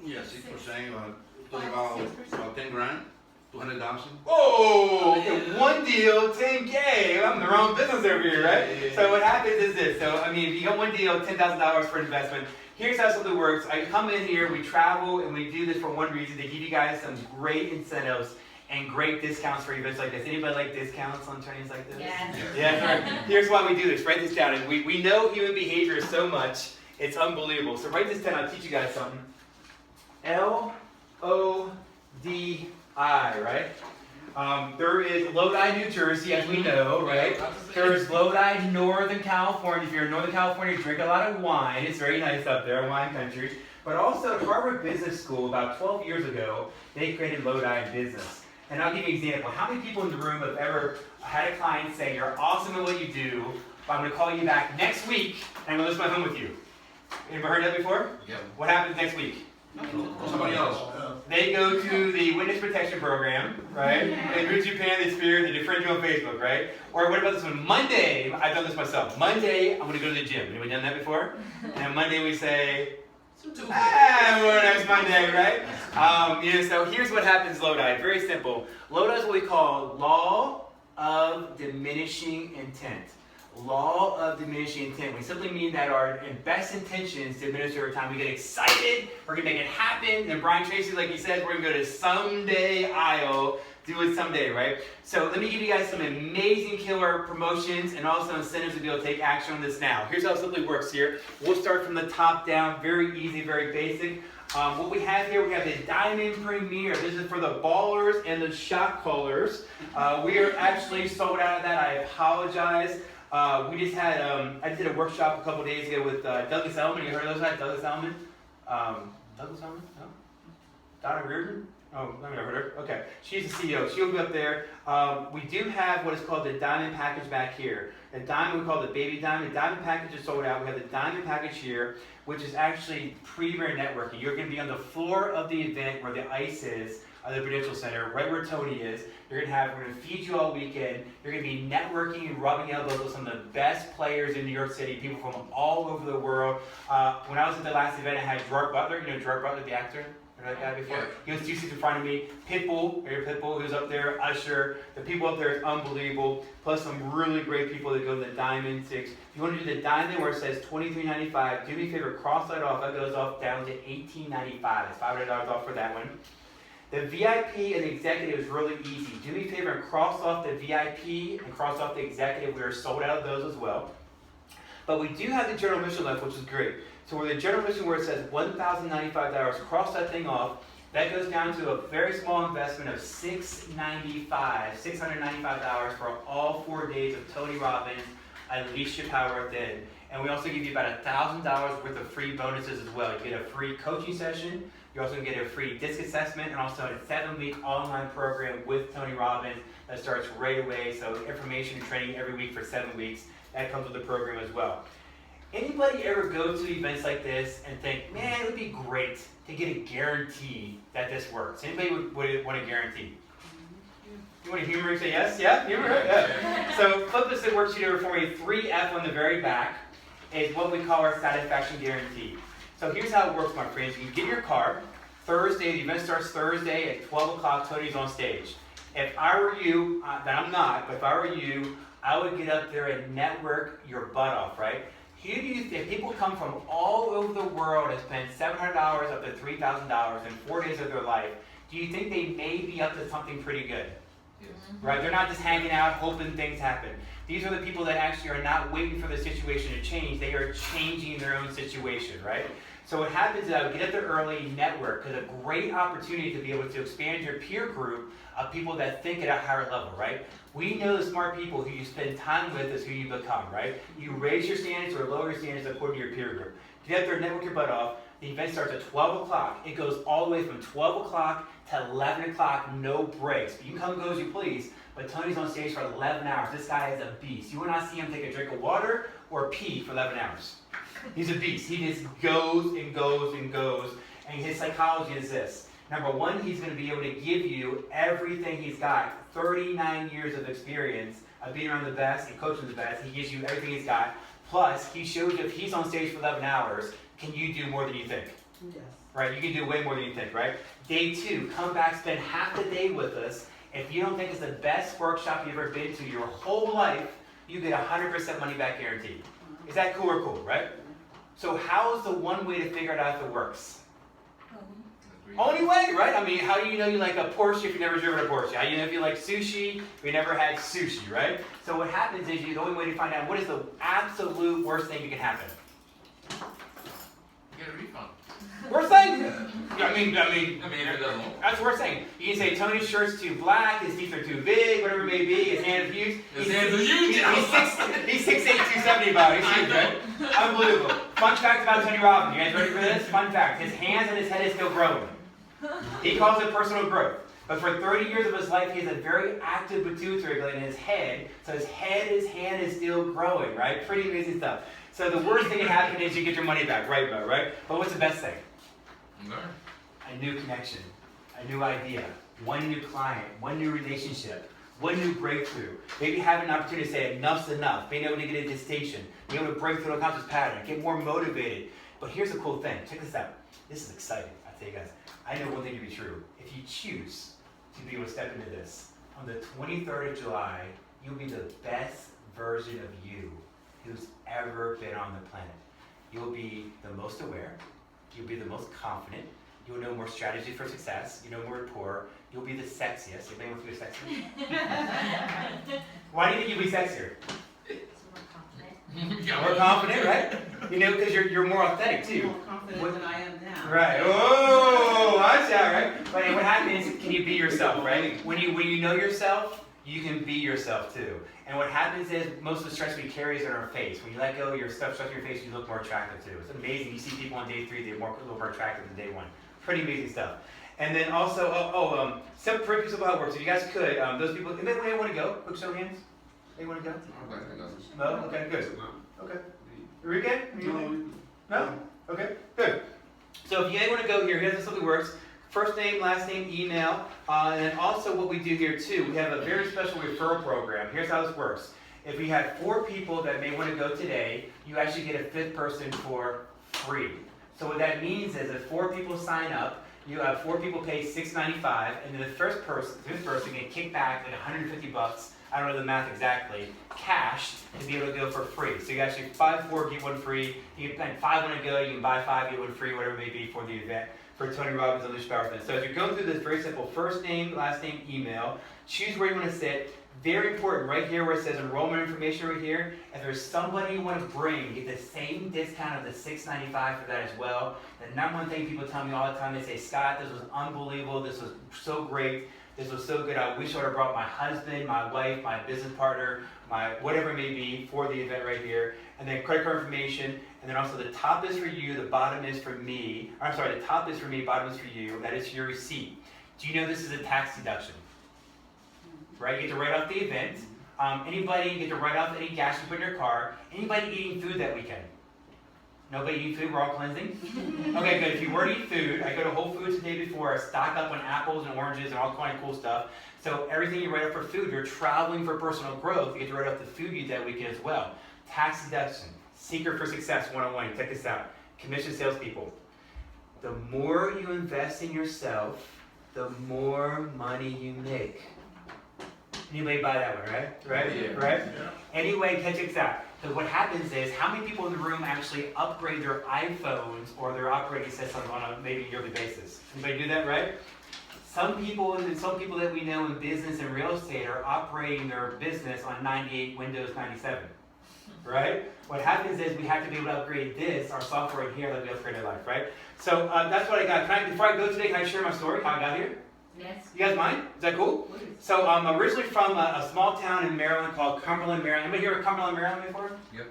Yeah, 6%, talking about 10 grand, 200,000. Oh, okay, one deal, 10K. I'm in the wrong business over here, right? So what happens is this. So, if you got one deal, $10,000 for investment. Here's how something works. I come in here, we travel, and we do this for one reason, to give you guys some great incentives and great discounts for events like this. Anybody like discounts on trainings like this? Yes. Yeah, right. Here's why we do this. Write this down. And we know human behavior so much, it's unbelievable. So write this down, I'll teach you guys something. L-O-D-I, right? There is Lodi, New Jersey, as we know, right? There's Lodi, Northern California. If you're in Northern California, you drink a lot of wine. It's very nice up there, wine country. But also, Harvard Business School, about 12 years ago, they created Lodi Business. And I'll give you an example. How many people in the room have ever had a client say, you're awesome at what you do, but I'm going to call you back next week, and I'm going to list my home with you? Anybody heard that before? Yeah. What happens next week? Somebody else. They go to the witness protection program, right? They go to Japan, they spear, they defriend you on Facebook, right? Or what about this one? Monday, I've done this myself. Monday, I'm gonna go to the gym. Anybody done that before? And on Monday we say, well, next Monday, right? So here's what happens, Lodi. Very simple. Lodi is what we call law of diminishing intent. Law of diminishing intent. We simply mean that our best intentions to administer our time. We get excited, we're gonna make it happen. And Brian Tracy, like he said, we're gonna go to someday IO, do it someday, right? So let me give you guys some amazing killer promotions and also incentives to be able to take action on this now. Here's how it simply works here. We'll start from the top down, very easy, very basic. What we have here, we have the Diamond Premier. This is for the ballers and the shot callers. We are actually sold out of that. I apologize. We just had, I did a workshop a couple days ago with Douglas Elliman. You heard of those guys? Douglas Elliman? Douglas Elliman? No? Donna Reardon? Oh, I've never heard her. Okay. She's the CEO. She'll be up there. We do have what is called the Diamond Package back here. The Diamond, we call it the Baby Diamond. The Diamond Package is sold out. We have the Diamond Package here, which is actually premier networking. You're going to be on the floor of the event where the ice is, the Prudential Center, right where Tony is. We're going to feed you all weekend. You're going to be networking and rubbing elbows with some of the best players in New York City, people from all over the world. When I was at the last event, I had Gerard Butler. You know Gerard Butler, the actor? Heard that guy before? Yeah. He was 2 seats in front of me. Pitbull, who's up there, Usher. The people up there is unbelievable. Plus some really great people that go to the Diamond 6. If you want to do the Diamond where it says $23.95, do me a favor, cross that off. That goes off down to $18.95. It's $500 off for that one. The VIP and the executive is really easy. Do me a favor and cross off the VIP and cross off the executive. We are sold out of those as well. But we do have the general admission left, which is great. So where the general admission where it says $1,095, cross that thing off. That goes down to a very small investment of $695 for all 4 days of Tony Robbins, Unleash Your Power Within. And we also give you about $1,000 worth of free bonuses as well. You get a free coaching session. You're also going to get a free disc assessment and also a 7-week online program with Tony Robbins that starts right away. So information and training every week for 7 weeks. That comes with the program as well. Anybody ever go to events like this and think, man, it would be great to get a guarantee that this works? Anybody would want a guarantee? You want to humor and say yes? Yeah? Humor? Yeah. So flip this worksheet over for me. 3F on the very back is what we call our satisfaction guarantee. So here's how it works, my friends. You get your car. Thursday, the event starts Thursday at 12 o'clock. Tony's on stage. If I were you, that I'm not, but if I were you, I would get up there and network your butt off, right? Who do you think, people come from all over the world and spend $700 up to $3,000 in 4 days of their life. Do you think they may be up to something pretty good? Yes. Right? They're not just hanging out, hoping things happen. These are the people that actually are not waiting for the situation to change. They are changing their own situation, right? So what happens is I would get up there early, network, because a great opportunity to be able to expand your peer group of people that think at a higher level, right? We know the smart people who you spend time with is who you become, right? You raise your standards or lower your standards according to your peer group. Get up there, network your butt off. The event starts at 12 o'clock. It goes all the way from 12 o'clock to 11 o'clock, no breaks. You can come and go as you please, but Tony's on stage for 11 hours. This guy is a beast. You will not see him take a drink of water or pee for 11 hours. He's a beast. He just goes and goes and goes. And his psychology is this. Number one, he's going to be able to give you everything he's got. 39 years of experience of being around the best and coaching the best. He gives you everything he's got. Plus, he shows you if he's on stage for 11 hours, can you do more than you think? Yes. Right? You can do way more than you think, right? Day 2, come back, spend half the day with us. If you don't think it's the best workshop you've ever been to your whole life, you get 100% money back guarantee. Is that cool or cool, right? So how is the one way to figure it out if it works? Only way, right? I mean, how do you know you like a Porsche if you've never driven a Porsche? How do you know if you like sushi if you never had sushi, right? So what happens is the only way to find out what is the absolute worst thing that can happen. You get a refund. Worst thing? I mean, I mean, if it doesn't work. that's the worst thing. You can say Tony's shirt's too black, his teeth are too big, whatever it may be, his hands are huge. His hands are huge. He's 6'8", 270 about it. He's huge, right? Unbelievable. Fun fact about Tony Robbins. You guys ready for this? Fun fact. His hands and his head is still growing. He calls it personal growth. But for 30 years of his life, he has a very active pituitary gland in his head. So his hand is still growing, right? Pretty amazing stuff. So the worst thing that can happen is you get your money back, right, Bo, right? But what's the best thing? Learn. A new connection, a new idea, one new client, one new relationship, one new breakthrough. Maybe having an opportunity to say enough's enough, being able to get a distinction, being able to break through the unconscious pattern, get more motivated. But here's the cool thing, check this out. This is exciting, I tell you guys. I know one thing to be true. If you choose to be able to step into this, on the 23rd of July, you'll be the best version of you who's ever been on the planet. You'll be the most aware, you'll be the most confident, you'll know more strategy for success, you know more rapport, you'll be the sexiest. Anybody wants to be sexier? Why do you think you'll be sexier? More confident, right? You know, because you're more authentic too. More confident than I am now. Right. Oh, watch out, right? But what happens? Can you be yourself, right? When you know yourself, you can be yourself too. And what happens is most of the stress we carry is in our face. When you let go of your stuff, stress in your face, you look more attractive too. It's amazing. You see people on day 3, they're a little more attractive than day 1. Pretty amazing stuff. And then also, some pretty people how it works. If you guys could, those people, anybody want to go? Quick show of hands. Anybody want to go? No? Okay, good. Okay. Are we good? No? Okay, good. So if you want to go here, here's how it works. First name, last name, email, and then also what we do here too, we have a very special referral program. Here's how this works. If we had 4 people that may want to go today, you actually get a 5th person for free. So what that means is if 4 people sign up, you have 4 people pay $6.95, and then the fifth person can kick back like $150. I don't know the math exactly, cash to be able to go for free. So you actually 5, 4, get 1 free. You can spend 5 want to go, you can buy 5, get 1 free, whatever it may be for the event. For Tony Robbins Unleash Power Event. So as you're going through this, very simple, first name, last name, email, choose where you want to sit. Very important, right here where it says enrollment information right here, if there's somebody you want to bring, get the same discount of the $6.95 for that as well. The number one thing people tell me all the time, they say, Scott, this was unbelievable, this was so great, this was so good, I wish I would have brought my husband, my wife, my business partner, my whatever it may be for the event right here. And then credit card information, and then also the top is for you, the bottom is for me. Or, I'm sorry, the top is for me, bottom is for you. That is your receipt. Do you know this is a tax deduction? Right, you get to write off the event. Anybody, you get to write off any gas you put in your car. Anybody eating food that weekend? Nobody eating food, we're all cleansing? Okay, good. If you were to eat food, I go to Whole Foods the day before, I stock up on apples and oranges and all kind of cool stuff. So everything you write up for food, you're traveling for personal growth, you get to write off the food you eat that weekend as well. Tax deduction, secret for success 101, check this out. Commission salespeople. The more you invest in yourself, the more money you make. Anybody buy that one, right? Right? Yeah. Right? Yeah. Anyway, catch this out. So what happens is, how many people in the room actually upgrade their iPhones or their operating systems on a maybe yearly basis? Anybody do that, right? Some people that we know in business and real estate are operating their business on 98 Windows 97, right? What happens is we have to be able to upgrade this, our software in here, like we upgrade our life, right? So that's what I got. Before I go today, can I share my story, how I got here? Yes. You guys mind? Is that cool? So I'm originally from a small town in Maryland called Cumberland, Maryland. Anybody hear of Cumberland, Maryland before? Yep.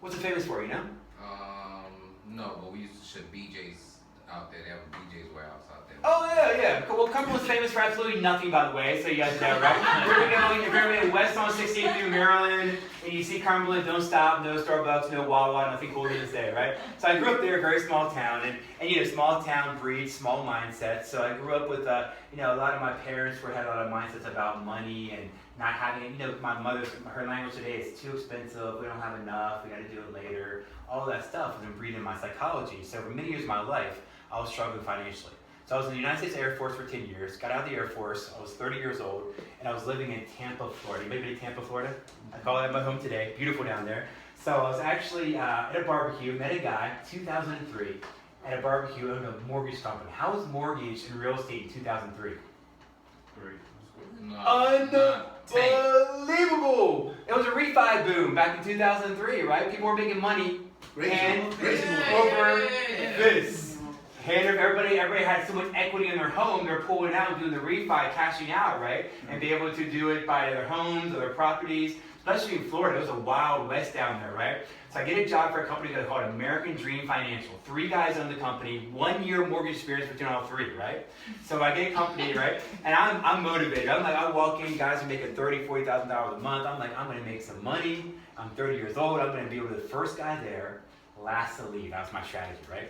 What's it famous for, you know? No, but we used to ship BJ's out there. They have a BJ's warehouse out there. Oh, yeah. Cool. Well, Cumberland's famous for absolutely nothing, by the way, so you guys know, right? If you're going west on 16th through Maryland, and you see Cumberland, don't stop, no Starbucks, no Wawa, nothing cool to this day, right? So I grew up there, very small town, and you know, small town breeds small mindsets. So I grew up with, a lot of my parents had a lot of mindsets about money and not having, my mother's, her language today is too expensive, we don't have enough, we got to do it later. All that stuff was inbreeding in my psychology. So for many years of my life, I was struggling financially. So I was in the United States Air Force for 10 years, got out of the Air Force, I was 30 years old, and I was living in Tampa, Florida. Anybody been to Tampa, Florida? I call that my home today, beautiful down there. So I was actually at a barbecue, met a guy, 2003, at a barbecue, owned a mortgage company. How was mortgage and real estate in 2003? Great. Unbelievable! It was a refi boom back in 2003, right? People were making money hand over fist. Everybody had so much equity in their home, they're pulling out and doing the refi, cashing out, right? And be able to do it by their homes or their properties. Especially in Florida, it was a wild west down there, right? So I get a job for a company called American Dream Financial. 3 guys own the company, 1 year mortgage experience between all 3, right? So I get a company, right? And I'm motivated. I walk in, guys are making $30,000, $40,000 a month. I'm like, I'm gonna make some money. I'm 30 years old. I'm gonna be the first guy there, last to leave. That was my strategy, right?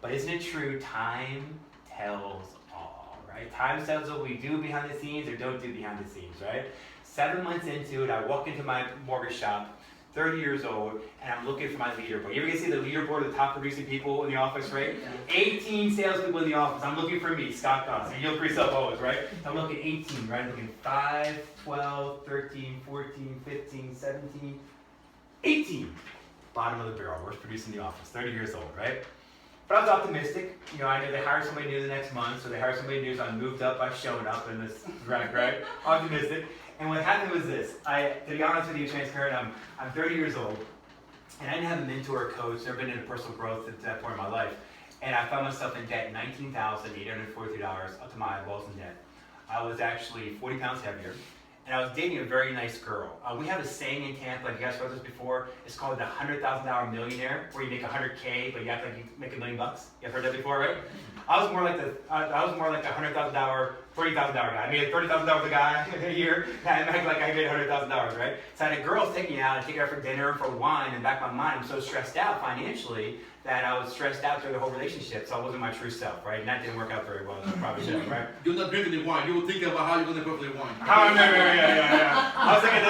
But isn't it true? Time tells all, right? Time tells what we do behind the scenes or don't do behind the scenes, right? 7 months into it, I walk into my mortgage shop, 30 years old, and I'm looking for my leaderboard. You ever see the leaderboard of the top producing people in the office, right? 18 salespeople in the office. I'm looking for me, Scott Goss. You look for yourself always, right? I'm looking 18, right? I'm looking 5, 12, 13, 14, 15, 17, 18. Bottom of the barrel, worst producer in the office, 30 years old, right? But I was optimistic. You know, I knew they hired somebody new the next month, so they hired somebody new, so I moved up by showing up in this rack, right? Optimistic. And what happened was this. To be honest with you, transparent, I'm 30 years old, and I didn't have a mentor or coach, never been into personal growth at that point in my life. And I found myself in debt, $19,843 up to my eyeballs in debt. I was actually 40 pounds heavier, and I was dating a very nice girl. We have a saying in Tampa, if you guys heard this before, it's called the $100,000 millionaire, where you make $100K, but you act like you make $1 million. You ever heard that before, right? I was more like the $100,000, $40,000 guy. I made $30,000 a guy a year, and I act like I made $100,000, right? So I had a girl take me out and take her out for dinner, for wine, and back in my mind, I'm so stressed out financially that I was stressed out through the whole relationship, so I wasn't my true self, right? And that didn't work out very well, as you probably should, right? You're not drinking the wine. You were thinking about how you're gonna prepare the wine. Yeah. I was thinking,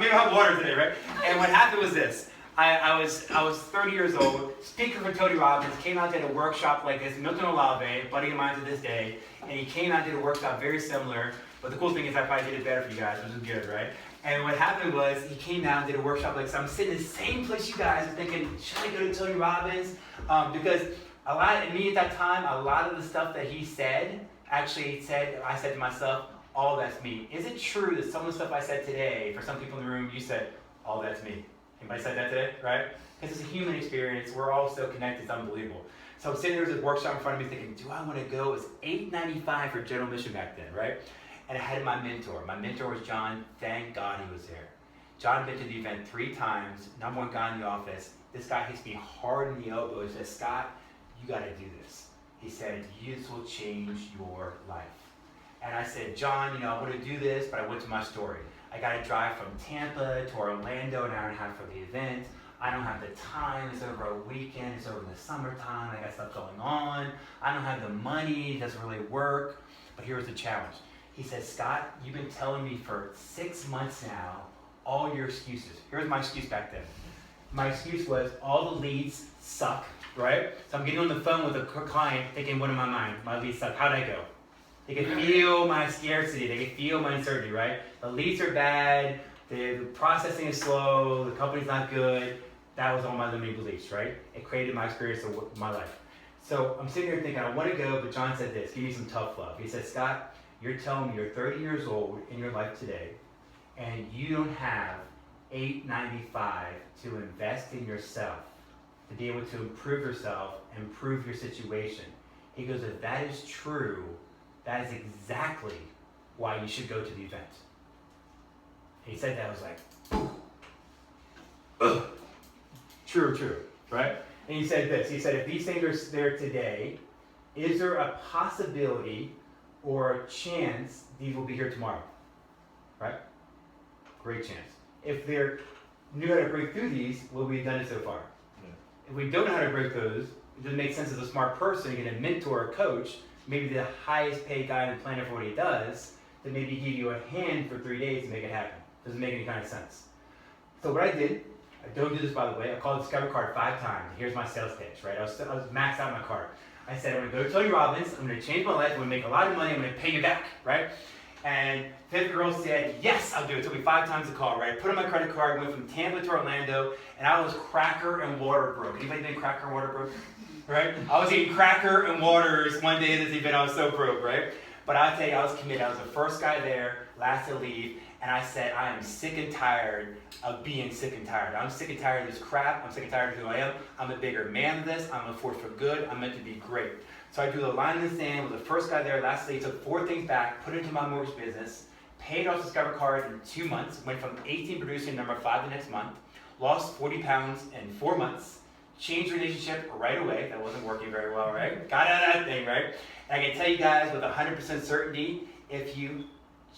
maybe I'll have water today, right? And what happened was this. I was 30 years old, speaker for Tony Robbins, came out, did a workshop like this, Milton Olave, buddy of mine to this day, and he came out, did a workshop very similar, but the cool thing is I probably did it better for you guys, which is good, right? And what happened was, he came out and did a workshop like this. I'm sitting in the same place you guys are thinking, should I go to Tony Robbins? Because me at that time, a lot of the stuff that he said, I said to myself, all that's me. Is it true that some of the stuff I said today, for some people in the room, you said, all that's me? Anybody said that today, right? Because it's a human experience. We're all so connected, it's unbelievable. So I'm sitting there with this workshop in front of me thinking, do I want to go? It was $8.95 for general admission back then, right? And I had my mentor. My mentor was John. Thank God he was there. John been to the event 3 times, number 1 guy in the office. This guy hits me hard in the elbow. He says, Scott, you got to do this. He said, this will change your life. And I said, John, I want to do this, but I went to my story. I got to drive from Tampa to Orlando, an hour and a half for the event. I don't have the time. It's over a weekend. It's over the summertime. I got stuff going on. I don't have the money. It doesn't really work. But here's the challenge. He said, Scott, you've been telling me for 6 months now all your excuses. Here's my excuse back then. My excuse was all the leads suck, right? So I'm getting on the phone with a client thinking, what in my mind? My leads suck. How'd I go? They could feel my scarcity. They could feel my uncertainty, right? The leads are bad. The processing is slow. The company's not good. That was all my limiting beliefs, right? It created my experience of my life. So I'm sitting here thinking, I want to go, but John said this, give me some tough love. He said, Scott, you're telling me you're 30 years old in your life today, and you don't have $8.95 to invest in yourself, to be able to improve yourself, improve your situation. He goes, if that is true, that is exactly why you should go to the event. He said that, I was like, ugh. True, right? And he said this, he said, if these things are there today, is there a possibility or a chance these will be here tomorrow? Right? Great chance. If they're knew how to break through these, will we have done it so far? Yeah. If we don't know how to break those, it doesn't make sense as a smart person, you get a mentor or coach, maybe the highest paid guy on the planet for what he does, to maybe give you a hand for 3 days to make it happen. Doesn't make any kind of sense. So what I did, I don't do this by the way, I called Discover Card 5 times. Here's my sales pitch, right? I was maxed out my card. I said, I'm gonna go to Tony Robbins, I'm gonna change my life, I'm gonna make a lot of money, I'm gonna pay you back, right? And 5th girl said, yes, I'll do it. It took me 5 times the call, right? Put on my credit card, went from Tampa to Orlando, and I was cracker and water broke. Anybody been cracker and water broke? Right? I was eating cracker and waters one day at this event, I was so broke, right? But I'll tell you, I was committed. I was the first guy there, last to leave, and I said, I am sick and tired of being sick and tired. I'm sick and tired of this crap. I'm sick and tired of who I am. I'm a bigger man than this. I'm a force for good. I'm meant to be great. So I drew the line in the sand, was the first guy there, last leave, took 4 things back, put it into my mortgage business, paid off Discover Card in 2 months, went from 18 producing number 5 the next month, lost 40 pounds in 4 months, changed relationship right away. That wasn't working very well, right? Got out of that thing, right? And I can tell you guys with 100% certainty, if you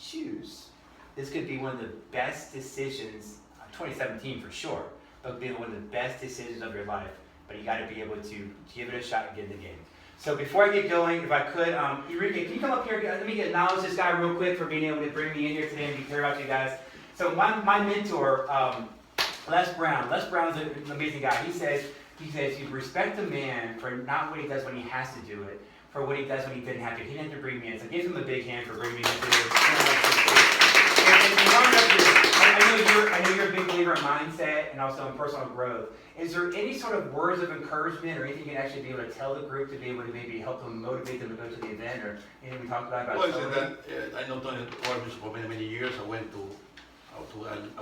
choose, this could be one of the best decisions, 2017 for sure, but it'll be one of the best decisions of your life. but you got to be able to give it a shot and get in the game. So before I get going, if I could, Enrique, can you come up here? Let me acknowledge this guy real quick for being able to bring me in here today and be clear about you guys. So my mentor, Les Brown. Les Brown's an amazing guy. He says you respect a man for not what he does when he has to do it, for what he does when he didn't have to. He didn't have to bring me in. So give him a big hand for bringing me in today. I know you're a big believer in mindset and also in personal growth. Is there any sort of words of encouragement or anything you can actually be able to tell the group to be able to maybe help them motivate them to go to the event or anything we talked about? Well, I said that I know Tony Robbins for many, many years. I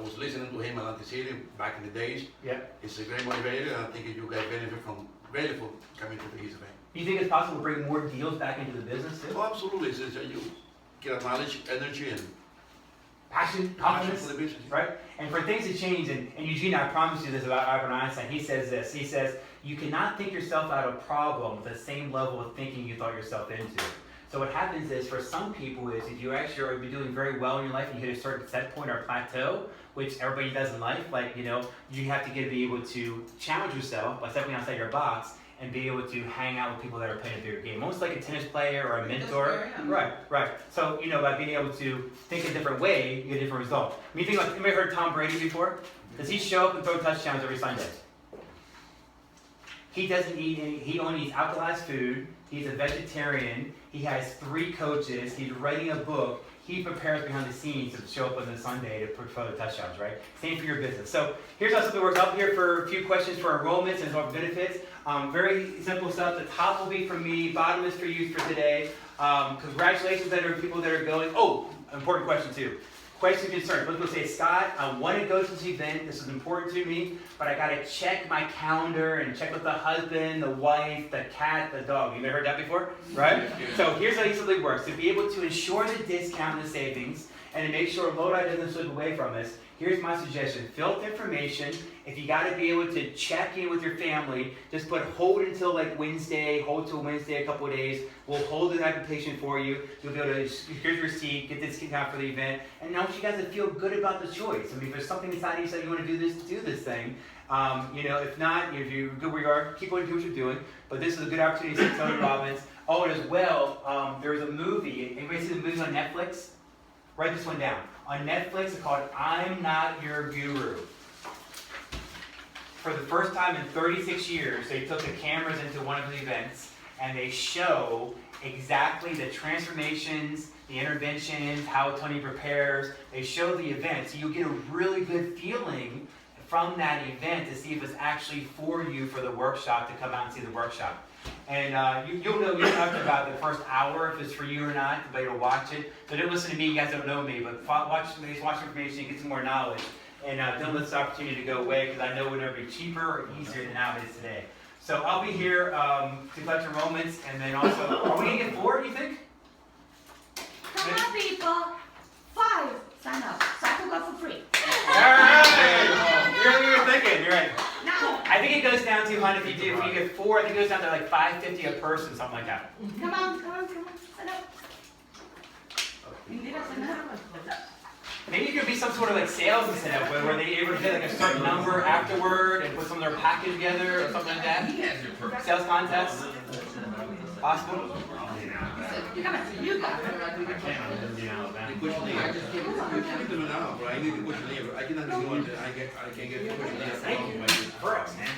was listening to him at Atlantic City back in the days. Yeah. It's a great motivator, and I think you guys benefit from coming to his event. Do you think it's possible to bring more deals back into the business too? Oh, absolutely. It's just, you get knowledge, energy, and Passion, passion confidence, for the business. right? And for things to change, and Eugene, I promise you this about Albert Einstein, he says this, he says, you cannot think yourself out of a problem with the same level of thinking you thought yourself into. So what happens is, for some people, is if you actually are doing very well in your life and you hit a certain set point or plateau, which everybody does in life, like, you have to be able to challenge yourself by stepping outside your box and be able to hang out with people that are playing a bigger game. Almost like a tennis player or a mentor. Right. So, by being able to think a different way, you get a different result. I mean, think about, anybody heard Tom Brady before? Does he show up and throw touchdowns every Sunday? He doesn't eat any, he only eats alkalized food. He's a vegetarian. He has 3 coaches. He's writing a book. He prepares behind the scenes to show up on the Sunday to throw the touchdowns, right? Same for your business. So here's how something works. Up here for a few questions for enrollments and for benefits. Very simple stuff. The top will be from me. Bottom is for you for today. Congratulations to people that are going. Oh, important question too. Question concerns. Let's go say, Scott, I want to go to this event. This is important to me, but I got to check my calendar and check with the husband, the wife, the cat, the dog. You ever heard that before? Right? So here's how something works. To be able to ensure the discount and the savings and to make sure Lodi doesn't slip away from us, here's my suggestion. Fill out the information. If you got to be able to check in with your family, just put hold until like Wednesday, hold till Wednesday, a couple of days. We'll hold the application for you. You'll be able to, here's your receipt, get this discount for the event. And I want you guys to feel good about the choice. I mean, if there's something inside you that you want to do this thing. If not, if you're good where you are, keep on doing what you're doing. But this is a good opportunity to see Tony Robbins. Oh, and as well, there's a movie. Anybody see the movie on Netflix? Write this one down. On Netflix, it's called I'm Not Your Guru. For the first time in 36 years, they took the cameras into one of the events and they show exactly the transformations, the interventions, how Tony prepares. They show the event, so you get a really good feeling from that event to see if it's actually for you for the workshop, to come out and see the workshop. And you'll know about the first hour if it's for you or not, to be able to watch it. So don't listen to me, you guys don't know me, but watch information, get some more knowledge. And don't let this opportunity to go away, because I know it would never be cheaper or easier than how it is today. So I'll be here to collect enrollments, and then also, are we going to get 4, do you think? Come on, people. 5 sign up. So I can go for free. Alright! You're thinking, you're right. No. I think it goes down to, if you get 4, I think it goes down to like $5.50 a person, something like that. Come on. Sign up. Indira, sign up. Maybe it could be some sort of like sales incentive where they able to get like a certain number afterward and put some of their package together or something like that. He has your purse. Sales contest? Possible? Come on, you go. The questionnaire. I need to know now, bro. I need the questionnaire. I cannot ignore it. I can get the questionnaire. Thank you. For us, man.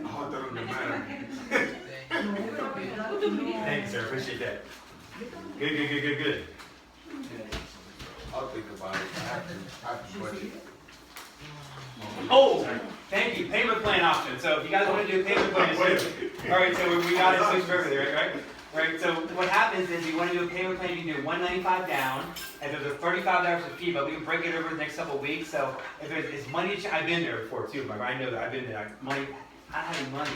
Oh, that doesn't matter. Thanks, sir. Appreciate that. Good. I'll think about it. I have to budget. Oh, thank you. Payment plan option. So if you guys want to do payment plans, all right. So we got it switched over there, right? Right. So what happens is you want to do a payment plan. You can do $195 down, and there's a $35 fee, but we can break it over the next couple of weeks. So if it's money, I've been there before too. I know that I've been there. Money, not having money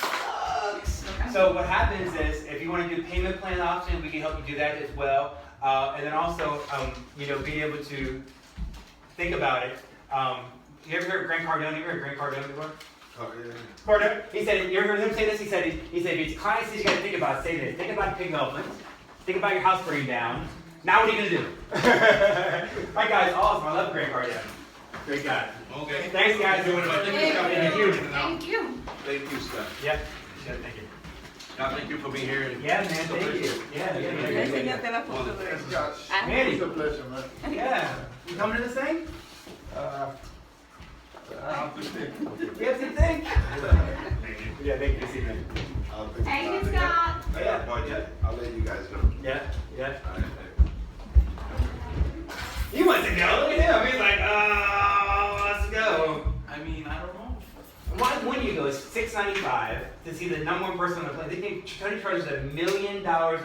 sucks. So what happens is if you want to do payment plan option, we can help you do that as well. And then also, being able to think about it. You ever heard of Grant Cardone? You ever heard of Grant Cardone before? Oh, yeah. Cardone, he said, you ever heard him say this? He said, if it's clients you got to think about, say this. Think about pig elephants. Think about your house burning down. Now what are you going to do? My guy's awesome. I love Grant Cardone. Great guy. Okay. Thanks, guys. Doing it. Thank you. Thank you. Thank you, Scott. Yeah. Thank you. God, thank you for being here. Yeah, man. Thank you. Yeah. Enséñate la foto de Thanks, Scott. Manny. It's a pleasure, man. Yeah. You coming to this thing? I'll have to think. You have to think. Yeah, thank you. This evening. I'll think Thank about you, it. Scott. I got a budget. I'll let you guys know. Yeah. Yeah. All right. He wants to go. Look at him. He's like, oh, let's go. I mean, I don't know. Why wouldn't you go? It's $6.95 to see the #1 person on the plane. They think Tony charges $1 million a